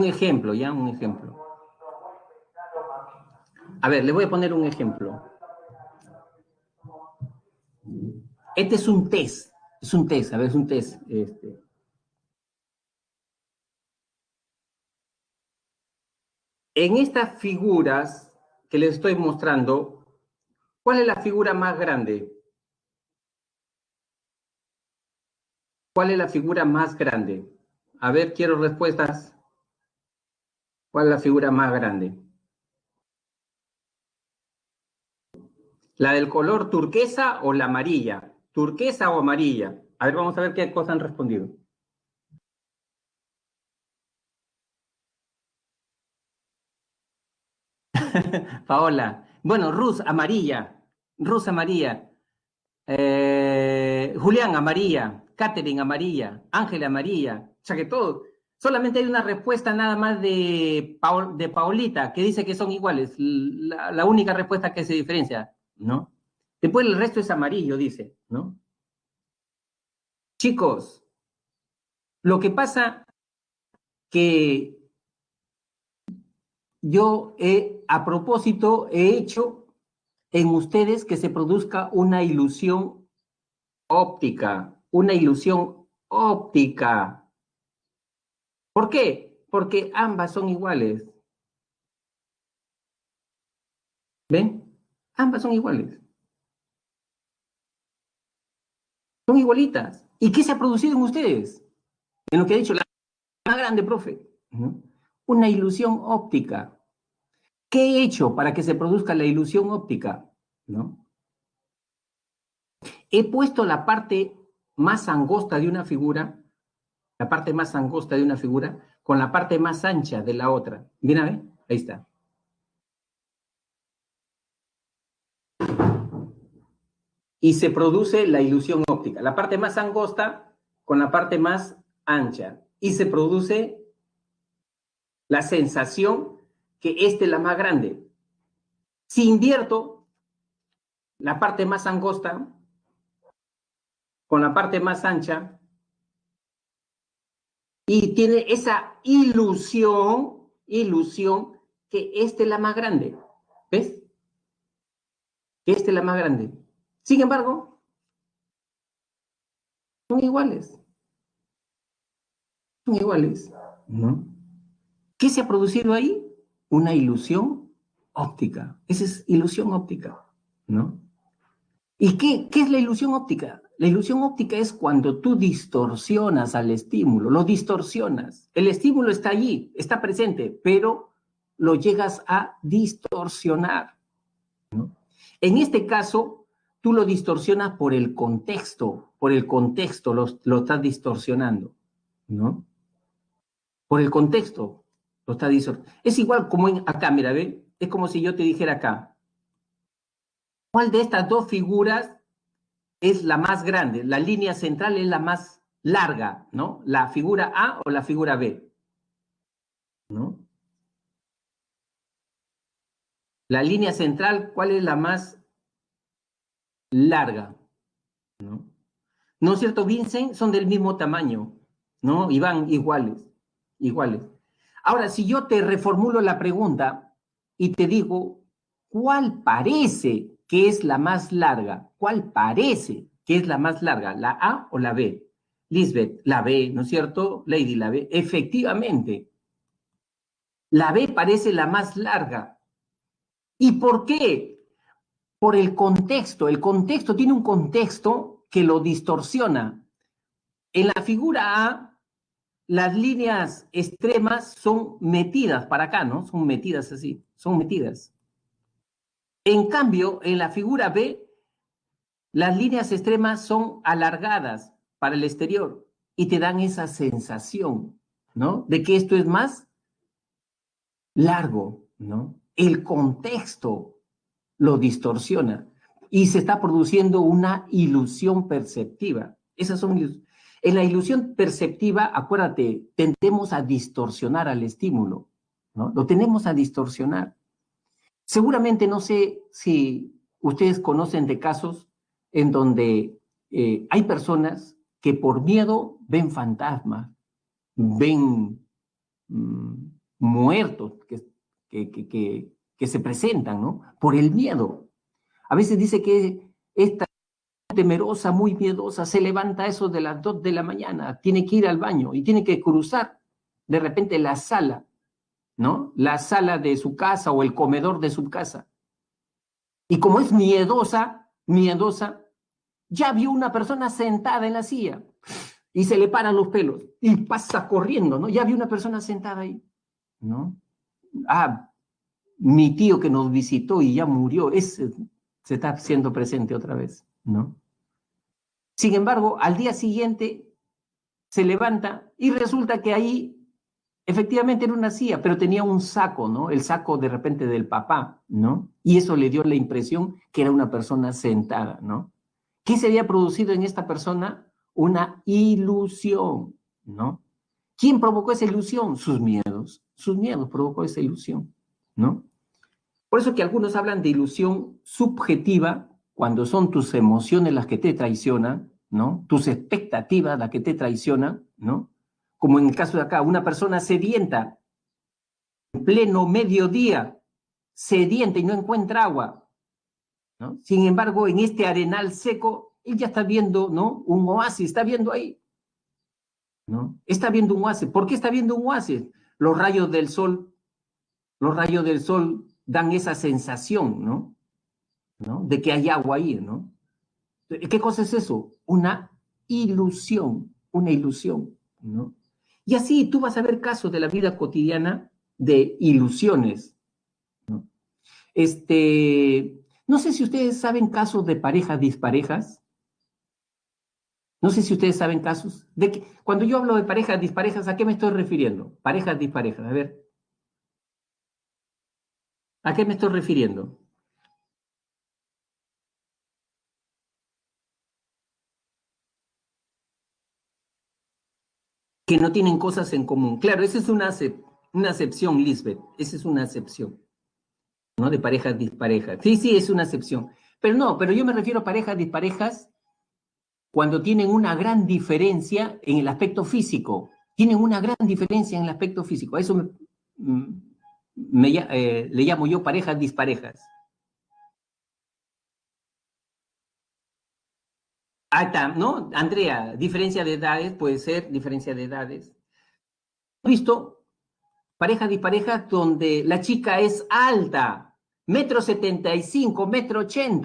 ejemplo, ¿ya? Un ejemplo. A ver, le voy a poner un ejemplo. Este es un test. Es un test, a ver, es un test. En estas figuras que les estoy mostrando, ¿cuál es la figura más grande? ¿Cuál es la figura más grande? A ver, quiero respuestas. ¿Cuál es la figura más grande? ¿La del color turquesa o la amarilla? ¿Turquesa o amarilla? A ver, vamos a ver qué cosas han respondido. Paola. Bueno, amarilla. Rus, amarilla. Julián, amarilla. Catherine, amarilla. Ángela, amarilla. O sea que todo. Solamente hay una respuesta nada más de Paolita que dice que son iguales. La única respuesta que se diferencia, ¿no? Después el resto es amarillo, dice, ¿no? Chicos, lo que pasa que yo a propósito he hecho en ustedes que se produzca una ilusión óptica, una ilusión óptica. ¿Por qué? Porque ambas son iguales. ¿Ven? Ambas son iguales. Son igualitas. ¿Y qué se ha producido en ustedes? En lo que ha dicho la más grande, profe. ¿No? Una ilusión óptica. ¿Qué he hecho para que se produzca la ilusión óptica? ¿No? He puesto la parte más angosta de una figura, la parte más angosta de una figura, con la parte más ancha de la otra. Mira, ¿eh? Ahí está. Y se produce la ilusión óptica. La parte más angosta con la parte más ancha. Y se produce la sensación que esta es la más grande. Si invierto la parte más angosta con la parte más ancha y tiene esa ilusión que esta es la más grande. ¿Ves? Que esta es la más grande. Sin embargo, son iguales. Son iguales. ¿No? ¿Qué se ha producido ahí? Una ilusión óptica. Esa es ilusión óptica, ¿no? ¿Y qué es la ilusión óptica? La ilusión óptica es cuando tú distorsionas al estímulo, lo distorsionas. El estímulo está allí, está presente, pero lo llegas a distorsionar, ¿no? En este caso, tú lo distorsionas por el contexto lo estás distorsionando, ¿no? Por el contexto lo estás distorsionando. Es igual como acá, mira, ¿ve? Es como si yo te dijera acá, ¿cuál de estas dos figuras es la más grande? La línea central es la más larga, ¿no? La figura A o la figura B, ¿no? La línea central, ¿cuál es la más larga? ¿No? ¿No es cierto, Vincent? Son del mismo tamaño, ¿no? Y van iguales. Ahora, si yo te reformulo la pregunta y te digo, ¿cuál parece que es la más larga? ¿Cuál parece que es la más larga? ¿La A o la B? Lisbeth, la B, ¿no es cierto? Lady, la B. Efectivamente, la B parece la más larga. ¿Y por qué? Por el contexto. El contexto tiene un contexto que lo distorsiona. En la figura A, las líneas extremas son metidas para acá, ¿no? Son metidas así, son metidas. En cambio, en la figura B, las líneas extremas son alargadas para el exterior y te dan esa sensación, ¿no? De que esto es más largo, ¿no? El contexto lo distorsiona y se está produciendo una ilusión perceptiva. Esas son en la ilusión perceptiva, acuérdate, tendemos a distorsionar al estímulo, ¿no? Lo tenemos a distorsionar. Seguramente no sé si ustedes conocen de casos en donde hay personas que por miedo ven fantasmas, ven mm, muertos que se presentan, ¿no? Por el miedo. A veces dice que esta temerosa, muy miedosa, se levanta a eso de las 2 de la mañana, tiene que ir al baño y tiene que cruzar de repente la sala, ¿no? La sala de su casa o el comedor de su casa. Y como es miedosa, miedosa, ya vio una persona sentada en la silla y se le paran los pelos y pasa corriendo, ¿no? Ya vio una persona sentada ahí, ¿no? Ah, mi tío que nos visitó y ya murió, se está haciendo presente otra vez, ¿no? Sin embargo, al día siguiente se levanta y resulta que ahí efectivamente era una silla, pero tenía un saco, ¿no? El saco de repente del papá, ¿no? Y eso le dio la impresión que era una persona sentada, ¿no? ¿Qué se había producido en esta persona? Una ilusión, ¿no? ¿Quién provocó esa ilusión? Sus miedos provocó esa ilusión, ¿no? Por eso que algunos hablan de ilusión subjetiva cuando son tus emociones las que te traicionan, ¿no? Tus expectativas las que te traicionan, ¿no? Como en el caso de acá, una persona sedienta, en pleno mediodía, sedienta y no encuentra agua, ¿no? Sin embargo, en este arenal seco, él ya está viendo, ¿no? Un oasis, está viendo ahí, ¿no? Está viendo un oasis. ¿Por qué está viendo un oasis? Los rayos del sol, los rayos del sol dan esa sensación, ¿no? ¿No? De que hay agua ahí, ¿no? ¿Qué cosa es eso? Una ilusión, ¿no? Y así tú vas a ver casos de la vida cotidiana de ilusiones, ¿no? No sé si ustedes saben casos de parejas disparejas. No sé si ustedes saben casos de que cuando yo hablo de parejas disparejas, ¿a qué me estoy refiriendo? Parejas disparejas, a ver, ¿a qué me estoy refiriendo? Que no tienen cosas en común. Claro, esa es una acepción, Lisbeth, esa es una acepción, ¿no? De parejas disparejas. Sí, sí, es una acepción. Pero no, pero yo me refiero a parejas disparejas cuando tienen una gran diferencia en el aspecto físico. Tienen una gran diferencia en el aspecto físico. A eso le llamo yo parejas disparejas. Ahí está, ¿no? Andrea, diferencia de edades, puede ser diferencia de edades. ¿Has visto parejas disparejas donde la chica es alta, 1,75 m, 1,80 m,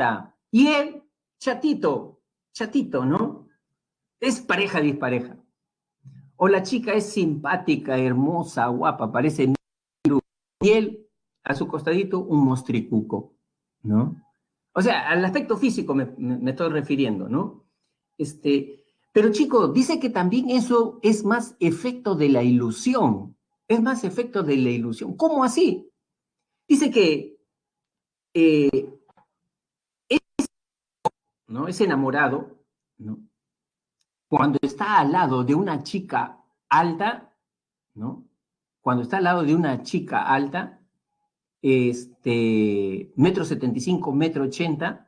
y él, chatito, chatito, ¿no? Es pareja dispareja. O la chica es simpática, hermosa, guapa, parece y él, a su costadito, un mostricuco, ¿no? O sea, al aspecto físico me estoy refiriendo, ¿no? Pero chico, dice que también eso es más efecto de la ilusión, es más efecto de la ilusión. ¿Cómo así? Dice que ¿no? Es enamorado, ¿no? Cuando está al lado de una chica alta, ¿no? Cuando está al lado de una chica alta, 1,75 m, 1,80 m,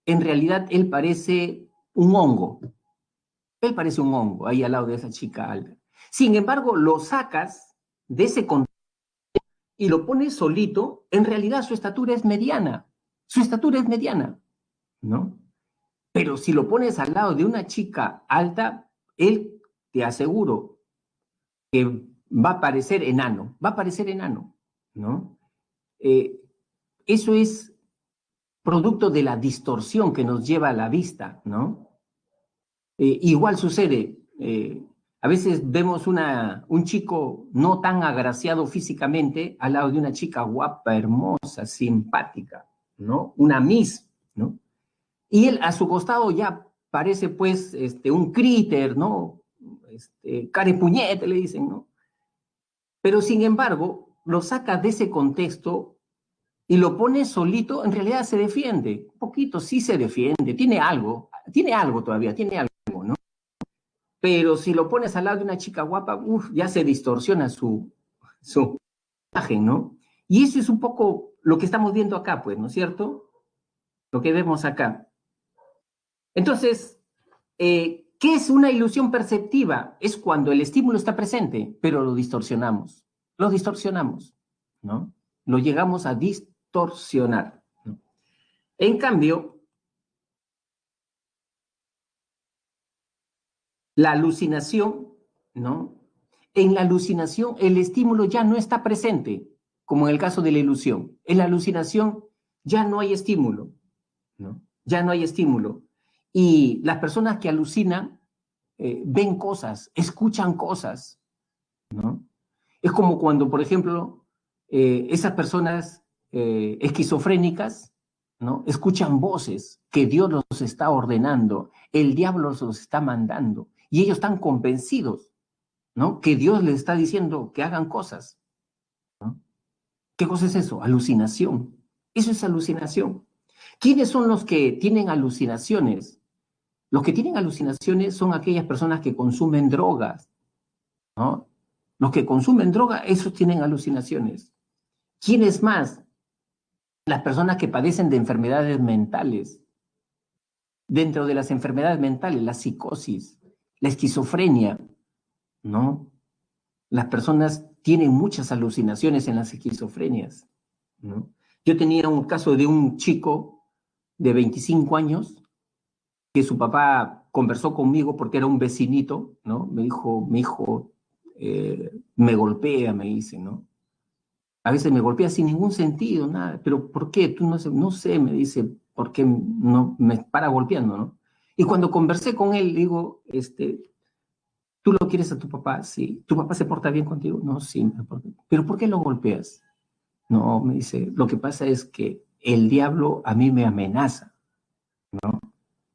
en realidad él parece un hongo. Él parece un hongo ahí al lado de esa chica alta. Sin embargo, lo sacas de ese contexto y lo pones solito, en realidad su estatura es mediana. Su estatura es mediana, ¿no? Pero si lo pones al lado de una chica alta, él te aseguro que va a parecer enano, ¿no? Eso es producto de la distorsión que nos lleva a la vista, ¿no? Igual sucede, a veces vemos un chico no tan agraciado físicamente al lado de una chica guapa, hermosa, simpática, ¿no? Una Miss, ¿no? Y él a su costado ya parece pues un críter, ¿no? Carepuñete le dicen, ¿no? Pero sin embargo, lo saca de ese contexto y lo pone solito, en realidad se defiende, un poquito sí se defiende, tiene algo todavía, tiene algo, ¿no? Pero si lo pones al lado de una chica guapa, ya se distorsiona su imagen, ¿no? Y eso es un poco lo que estamos viendo acá, pues, ¿no es cierto? Lo que vemos acá. Entonces, ¿qué es una ilusión perceptiva? Es cuando el estímulo está presente, pero lo distorsionamos, ¿no? Lo llegamos a distorsionar, ¿no? En cambio, la alucinación, ¿no? En la alucinación el estímulo ya no está presente, como en el caso de la ilusión. En la alucinación ya no hay estímulo, ¿no? Ya no hay estímulo. Y las personas que alucinan ven cosas, escuchan cosas, ¿no? Es como cuando, por ejemplo, esas personas esquizofrénicas, ¿no? Escuchan voces que Dios los está ordenando, el diablo los está mandando, y ellos están convencidos, ¿no? Que Dios les está diciendo que hagan cosas, ¿no? ¿Qué cosa es eso? Alucinación. Eso es alucinación. ¿Quiénes son los que tienen alucinaciones? Los que tienen alucinaciones son aquellas personas que consumen drogas, ¿no? Los que consumen droga, esos tienen alucinaciones. ¿Quiénes más? Las personas que padecen de enfermedades mentales. Dentro de las enfermedades mentales, la psicosis, la esquizofrenia, ¿no? Las personas tienen muchas alucinaciones en las esquizofrenias, ¿no? Yo tenía un caso de un chico de 25 años que su papá conversó conmigo porque era un vecinito, ¿no? Me dijo, mi hijo me golpea, me dice, ¿no? A veces me golpea sin ningún sentido, nada, pero ¿por qué? Tú no sé, me dice, ¿por qué no me para golpeando, no? Y cuando conversé con él, digo, ¿tú lo quieres a tu papá? Sí. ¿Tu papá se porta bien contigo? No, sí. ¿Pero por qué lo golpeas? No, me dice, lo que pasa es que el diablo a mí me amenaza, ¿no?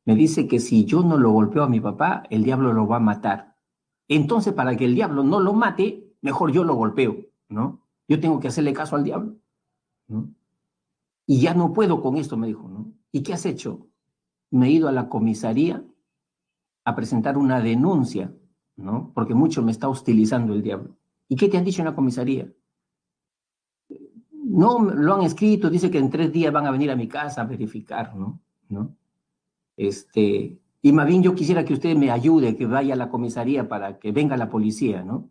Me dice que si yo no lo golpeo a mi papá, el diablo lo va a matar. Entonces, para que el diablo no lo mate, mejor yo lo golpeo, ¿no? Yo tengo que hacerle caso al diablo, ¿no? Y ya no puedo con esto, me dijo, ¿no? ¿Y qué has hecho? Me he ido a la comisaría a presentar una denuncia, ¿no? Porque mucho me está hostilizando el diablo. ¿Y qué te han dicho en la comisaría? No, lo han escrito, dice que en 3 días van a venir a mi casa a verificar, ¿no? ¿No? Y más bien yo quisiera que usted me ayude, que vaya a la comisaría para que venga la policía, ¿no?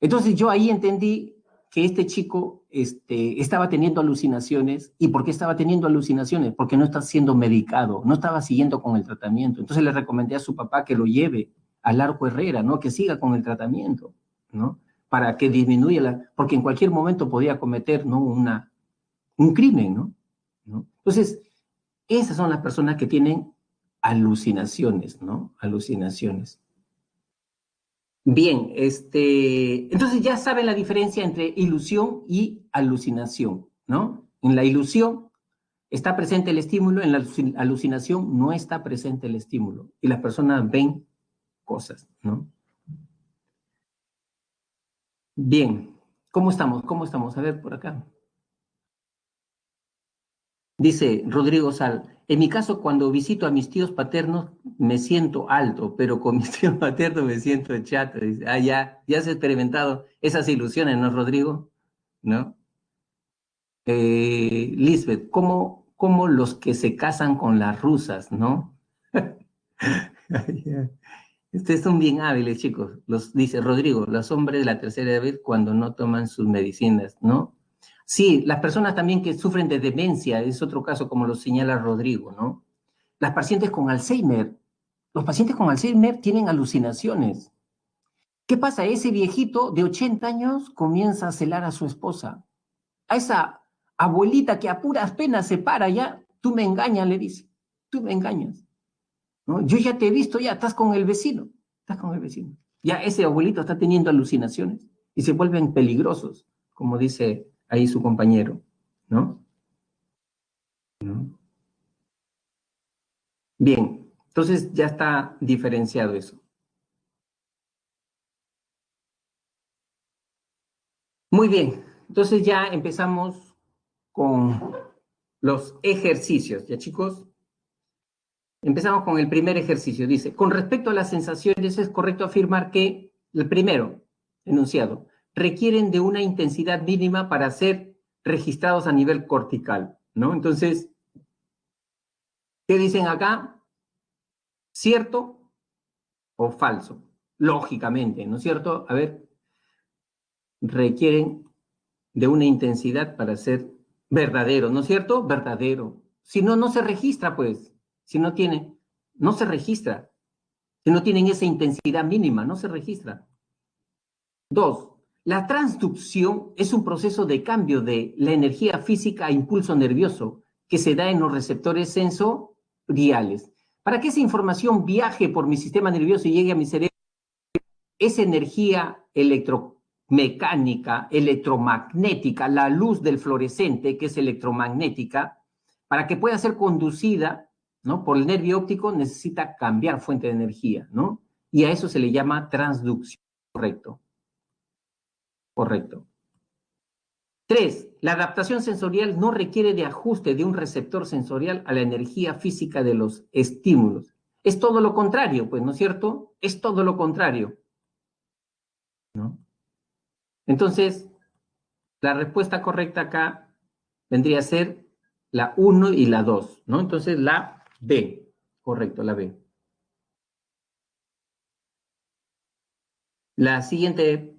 Entonces yo ahí entendí que este chico estaba teniendo alucinaciones. ¿Y por qué estaba teniendo alucinaciones? Porque no está siendo medicado, no estaba siguiendo con el tratamiento. Entonces le recomendé a su papá que lo lleve al Arco Herrera, ¿no? Que siga con el tratamiento, ¿no? Para que disminuya porque en cualquier momento podía cometer, ¿no? Un crimen, ¿no? ¿No? Entonces, esas son las personas que tienen alucinaciones, ¿no? Alucinaciones. Bien, entonces ya saben la diferencia entre ilusión y alucinación, ¿no? En la ilusión está presente el estímulo, en la alucinación no está presente el estímulo y las personas ven cosas, ¿no? Bien, ¿cómo estamos? ¿Cómo estamos? A ver por acá. Dice Rodrigo Sal, en mi caso cuando visito a mis tíos paternos me siento alto, pero con mis tíos paternos me siento chato. Dice, ya has experimentado esas ilusiones, ¿no, Rodrigo? ¿No? Lisbeth, ¿cómo los que se casan con las rusas, ¿no? Ustedes son bien hábiles, chicos. Dice Rodrigo, los hombres de la tercera edad cuando no toman sus medicinas, ¿no? Sí, las personas también que sufren de demencia, es otro caso como lo señala Rodrigo, ¿no? Las pacientes con Alzheimer Los pacientes con Alzheimer tienen alucinaciones. ¿Qué pasa? Ese viejito de 80 años comienza a celar a su esposa. A esa abuelita que a puras penas se para ya, tú me engañas, le dice. Tú me engañas. ¿No? Yo ya te he visto, ya estás con el vecino. Estás con el vecino. Ya ese abuelito está teniendo alucinaciones y se vuelven peligrosos, como dice ahí su compañero, ¿no? ¿No? Bien, entonces ya está diferenciado eso. Muy bien, entonces ya empezamos con los ejercicios, ¿ya chicos? Empezamos con el primer ejercicio. Dice, con respecto a las sensaciones, es correcto afirmar que, el primero enunciado, requieren de una intensidad mínima para ser registrados a nivel cortical, ¿no? Entonces, ¿qué dicen acá? ¿Cierto o falso? Lógicamente, ¿no es cierto? A ver, requieren de una intensidad para ser verdadero, ¿no es cierto? Verdadero. Si no, no se registra, pues. Si no tiene, no se registra. Si no tienen esa intensidad mínima, no se registra. Dos, la transducción es un proceso de cambio de la energía física a impulso nervioso que se da en los receptores sensoriales. Para que esa información viaje por mi sistema nervioso y llegue a mi cerebro, esa energía electromecánica, electromagnética, la luz del fluorescente, que es electromagnética, para que pueda ser conducida, ¿no?, por el nervio óptico, necesita cambiar fuente de energía, ¿no? Y a eso se le llama transducción. Correcto. Correcto. 3. La adaptación sensorial no requiere de ajuste de un receptor sensorial a la energía física de los estímulos. Es todo lo contrario, pues, ¿no es cierto? Es todo lo contrario, ¿no? Entonces, la respuesta correcta acá vendría a ser la 1 y la 2, ¿no? Entonces, la B. Correcto, la B. La siguiente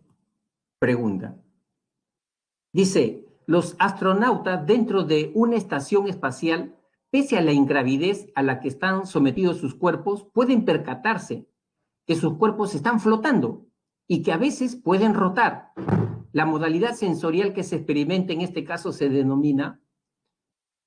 pregunta. Dice, los astronautas dentro de una estación espacial, pese a la ingravidez a la que están sometidos sus cuerpos, pueden percatarse que sus cuerpos están flotando y que a veces pueden rotar. La modalidad sensorial que se experimenta en este caso se denomina,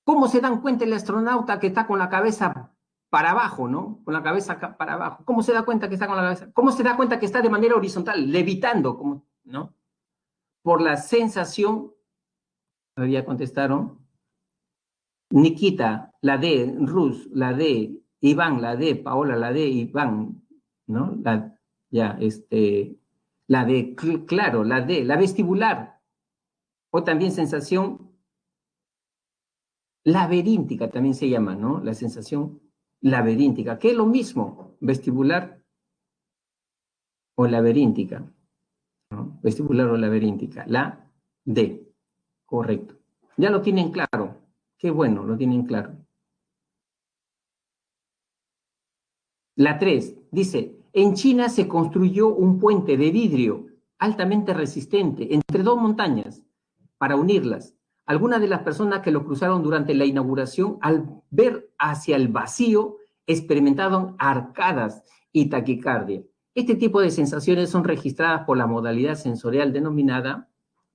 ¿cómo se dan cuenta el astronauta que está con la cabeza para abajo, ¿no? Con la cabeza para abajo. ¿Cómo se da cuenta que está con la cabeza? ¿Cómo se da cuenta que está de manera horizontal, levitando, como, ¿no? Por la sensación. Ya contestaron. Nikita, la D, Rus, la D, Iván, la D, Paola, la D, Iván, ¿no? La D, claro, la D, la vestibular, o también sensación laberíntica, también se llama, ¿no? La sensación laberíntica, que es lo mismo, vestibular o laberíntica, ¿no? Vestibular o laberíntica, la D, correcto. Ya lo tienen claro, qué bueno, lo tienen claro. La 3 dice, en China se construyó un puente de vidrio altamente resistente entre dos montañas para unirlas. Algunas de las personas que lo cruzaron durante la inauguración, al ver hacia el vacío, experimentaron arcadas y taquicardia. Este tipo de sensaciones son registradas por la modalidad sensorial denominada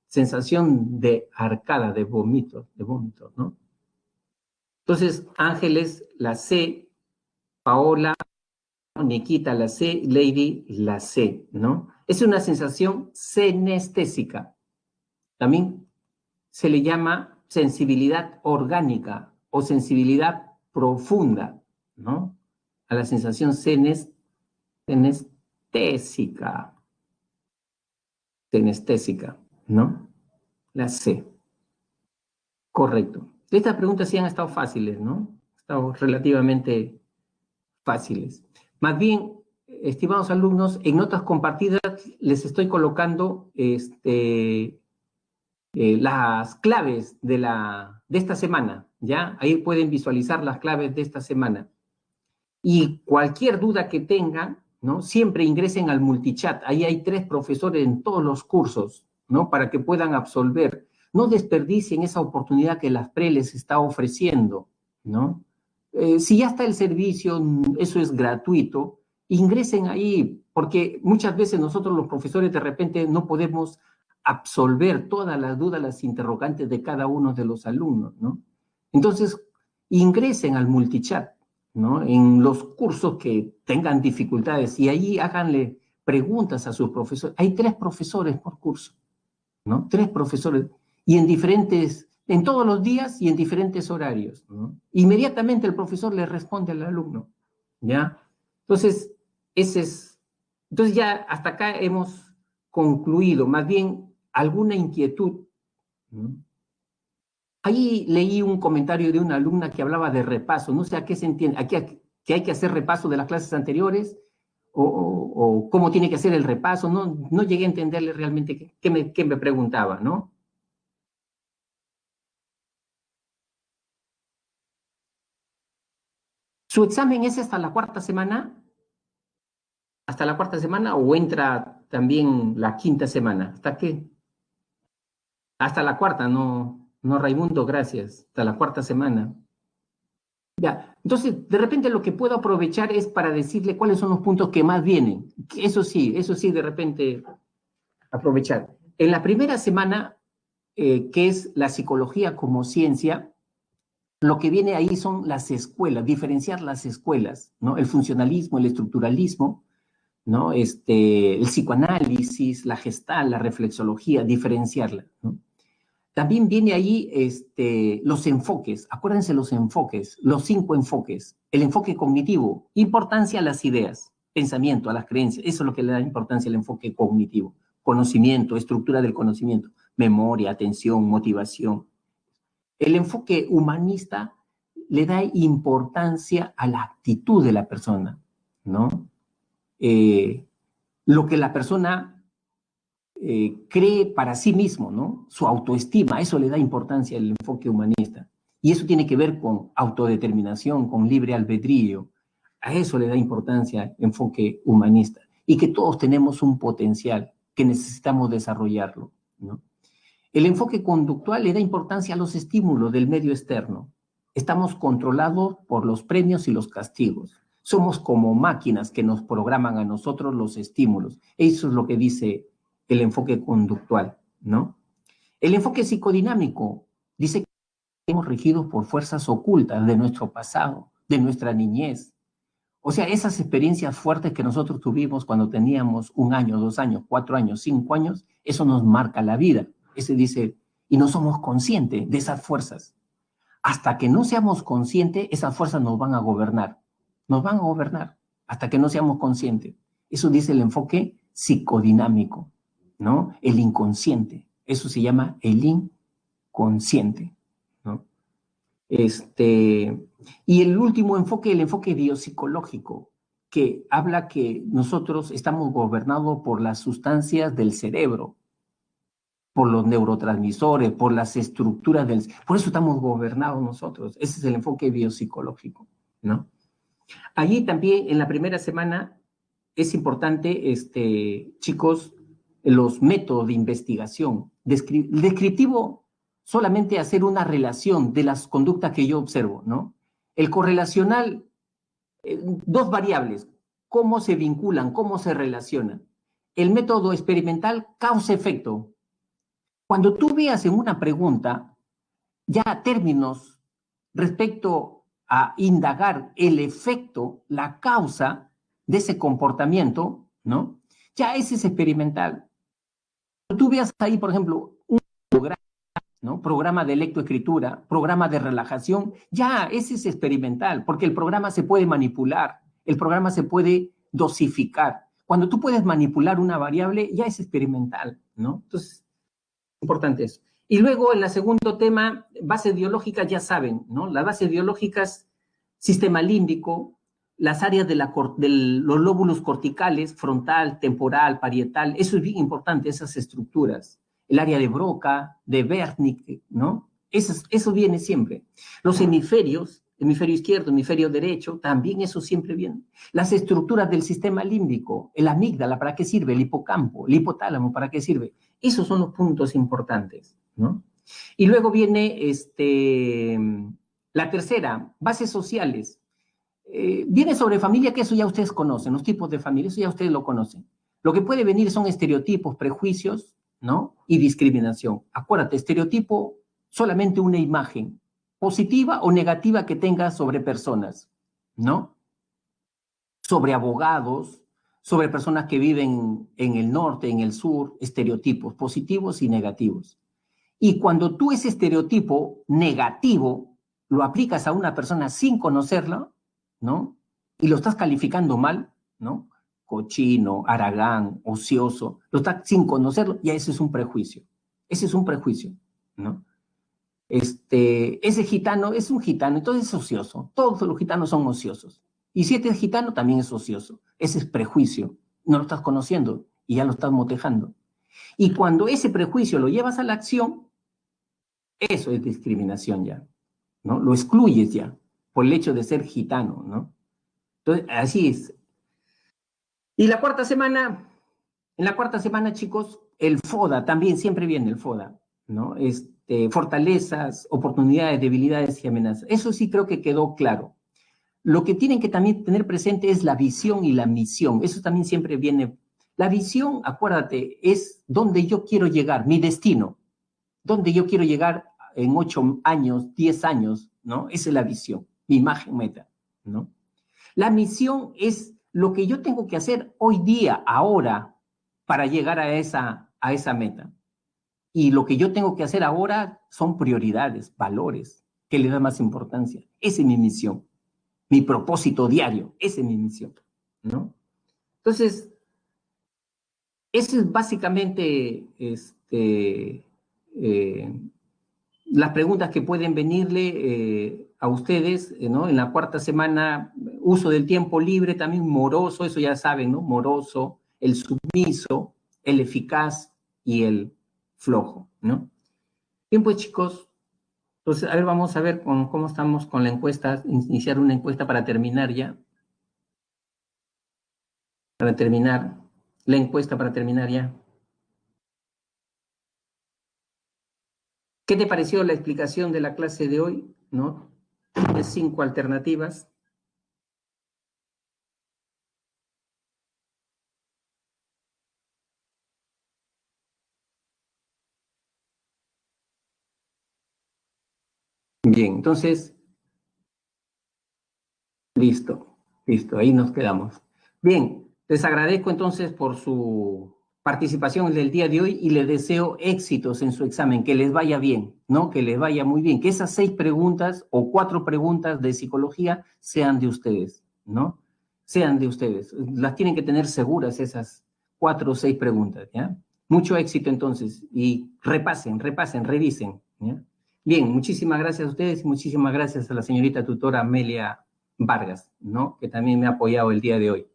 sensación de arcada, de vómito, ¿no? Entonces, Ángeles, la C, Paola, Nikita, la C, Lady, la C, ¿no? Es una sensación senestésica. También se le llama sensibilidad orgánica o sensibilidad profunda, ¿no? A la sensación senestésica, ¿no? La C. Correcto. Estas preguntas sí han estado fáciles, ¿no? Han estado relativamente fáciles. Más bien, estimados alumnos, en notas compartidas les estoy colocando las claves de esta semana, ¿ya? Ahí pueden visualizar las claves de esta semana. Y cualquier duda que tengan, ¿no? Siempre ingresen al multichat. Ahí hay 3 profesores en todos los cursos, ¿no? Para que puedan absolver. No desperdicien esa oportunidad que la FPRE les está ofreciendo, ¿no? Si ya está el servicio, eso es gratuito, ingresen ahí, porque muchas veces nosotros los profesores de repente no podemos absolver todas las dudas, las interrogantes de cada uno de los alumnos, ¿no? Entonces, ingresen al multichat, ¿no? En los cursos que tengan dificultades y ahí háganle preguntas a sus profesores. Hay 3 profesores por curso, ¿no? 3 profesores y en todos los días y en diferentes horarios, ¿no? Inmediatamente el profesor le responde al alumno, ¿ya? Entonces, entonces ya hasta acá hemos concluido, más bien alguna inquietud, ¿no? Ahí leí un comentario de una alumna que hablaba de repaso, no sé a qué se entiende, que hay que hacer repaso de las clases anteriores o cómo tiene que hacer el repaso, no llegué a entenderle realmente qué me preguntaba, ¿no? ¿Su examen es hasta la 4ª semana? ¿Hasta la 4ª semana o entra también la 5ª semana? ¿Hasta qué? Hasta la 4ª, no, Raimundo, gracias. Hasta la 4ª semana. Ya, entonces, de repente lo que puedo aprovechar es para decirle cuáles son los puntos que más vienen. Eso sí, de repente aprovechar. En la primera semana, que es la psicología como ciencia, lo que viene ahí son las escuelas, diferenciar las escuelas, ¿no? El funcionalismo, el estructuralismo, ¿no? El psicoanálisis, la gestal, la reflexología, diferenciarla, ¿no? También viene ahí los enfoques, acuérdense los enfoques, los 5 enfoques. El enfoque cognitivo, importancia a las ideas, pensamiento, a las creencias, eso es lo que le da importancia al enfoque cognitivo. Conocimiento, estructura del conocimiento, memoria, atención, motivación. El enfoque humanista le da importancia a la actitud de la persona, ¿no? Lo que la persona cree para sí mismo, ¿no? Su autoestima, eso le da importancia al enfoque humanista. Y eso tiene que ver con autodeterminación, con libre albedrío. A eso le da importancia el enfoque humanista. Y que todos tenemos un potencial que necesitamos desarrollarlo, ¿no? El enfoque conductual le da importancia a los estímulos del medio externo. Estamos controlados por los premios y los castigos. Somos como máquinas que nos programan a nosotros los estímulos. Eso es lo que dice el enfoque conductual, ¿no? El enfoque psicodinámico dice que estamos regidos por fuerzas ocultas de nuestro pasado, de nuestra niñez. O sea, esas experiencias fuertes que nosotros tuvimos cuando teníamos 1 año, 2 años, 4 años, 5 años, eso nos marca la vida. Ese dice, y no somos conscientes de esas fuerzas. Hasta que no seamos conscientes, esas fuerzas nos van a gobernar. Nos van a gobernar hasta que no seamos conscientes. Eso dice el enfoque psicodinámico, ¿no? El inconsciente. Eso se llama el inconsciente, ¿no? Y el último enfoque, el enfoque biopsicológico, que habla que nosotros estamos gobernados por las sustancias del cerebro, por los neurotransmisores, por las estructuras del... Por eso estamos gobernados nosotros. Ese es el enfoque biopsicológico, ¿no? Allí también, en la primera semana, es importante, chicos, los métodos de investigación. El descriptivo, solamente hacer una relación de las conductas que yo observo, ¿no? El correlacional, 2 variables, cómo se vinculan, cómo se relacionan. El método experimental, causa-efecto. Cuando tú veas en una pregunta ya términos respecto a indagar el efecto, la causa de ese comportamiento, ¿no? Ya ese es experimental. Cuando tú veas ahí, por ejemplo, un programa, ¿no? Programa de lectoescritura, programa de relajación, ya ese es experimental, porque el programa se puede manipular, el programa se puede dosificar. Cuando tú puedes manipular una variable, ya es experimental, ¿no? Entonces, importante eso. Y luego, en el segundo tema, bases biológicas, ya saben, ¿no? Las bases biológicas, sistema límbico, las áreas de los lóbulos corticales, frontal, temporal, parietal, eso es bien importante, esas estructuras. El área de Broca, de Wernicke, ¿no? Eso viene siempre. Los hemisferios, hemisferio izquierdo, hemisferio derecho, también eso siempre viene. Las estructuras del sistema límbico, el amígdala, ¿para qué sirve? El hipocampo, el hipotálamo, ¿para qué sirve? Esos son los puntos importantes, ¿no? Y luego viene La tercera, bases sociales. Viene sobre familia, que eso ya ustedes conocen, los tipos de familia, eso ya ustedes lo conocen. Lo que puede venir son estereotipos, prejuicios, ¿no? Y discriminación. Acuérdate, estereotipo, solamente una imagen, positiva o negativa que tengas sobre personas, ¿no? Sobre abogados, sobre personas que viven en el norte, en el sur, estereotipos positivos y negativos. Y cuando tú ese estereotipo negativo lo aplicas a una persona sin conocerla, ¿no? Y lo estás calificando mal, ¿no? Cochino, haragán, ocioso, lo estás sin conocerlo, ya ese es un prejuicio. Ese es un prejuicio, ¿no? Ese gitano es un gitano, entonces es ocioso. Todos los gitanos son ociosos. Y si este es gitano, también es ocioso. Ese es prejuicio. No lo estás conociendo y ya lo estás motejando. Y cuando ese prejuicio lo llevas a la acción, eso es discriminación ya, ¿no? Lo excluyes ya por el hecho de ser gitano, ¿no? Entonces, así es. Y en la cuarta semana, chicos, el FODA, también siempre viene el FODA, ¿no? Fortalezas, oportunidades, debilidades y amenazas. Eso sí creo que quedó claro. Lo que tienen que también tener presente es la visión y la misión. Eso también siempre viene. La visión, acuérdate, es donde yo quiero llegar, mi destino, donde yo quiero llegar en 8 años, 10 años, ¿no? Esa es la visión, mi imagen meta, ¿no? La misión es lo que yo tengo que hacer hoy día, ahora, para llegar a esa meta. Y lo que yo tengo que hacer ahora son prioridades, valores, que le da más importancia. Esa es mi misión, mi propósito diario, esa es mi misión, ¿no? Entonces, eso es básicamente las preguntas que pueden venirle a ustedes, ¿no? En la cuarta semana, uso del tiempo libre, también moroso, eso ya saben, ¿no? Moroso, el sumiso, el eficaz y el flojo, ¿no? Bien, pues chicos, entonces, a ver, vamos a ver cómo estamos con la encuesta, iniciar una encuesta para terminar ya. Para terminar, la encuesta para terminar ya. ¿Qué te pareció la explicación de la clase de hoy? ¿No? De 5 alternativas. Bien, entonces, listo, listo, ahí nos quedamos. Bien, les agradezco entonces por su participación del día de hoy y les deseo éxitos en su examen, que les vaya bien, ¿no? Que les vaya muy bien, que esas 6 preguntas o 4 preguntas de psicología sean de ustedes, ¿no? Sean de ustedes. Las tienen que tener seguras esas 4 o 6 preguntas, ¿ya? Mucho éxito entonces y repasen, revisen, ¿ya? Bien, muchísimas gracias a ustedes y muchísimas gracias a la señorita tutora Amelia Vargas, ¿no? Que también me ha apoyado el día de hoy.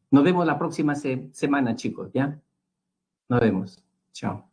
Nos vemos la próxima semana, chicos, ¿ya? Nos vemos. Chao.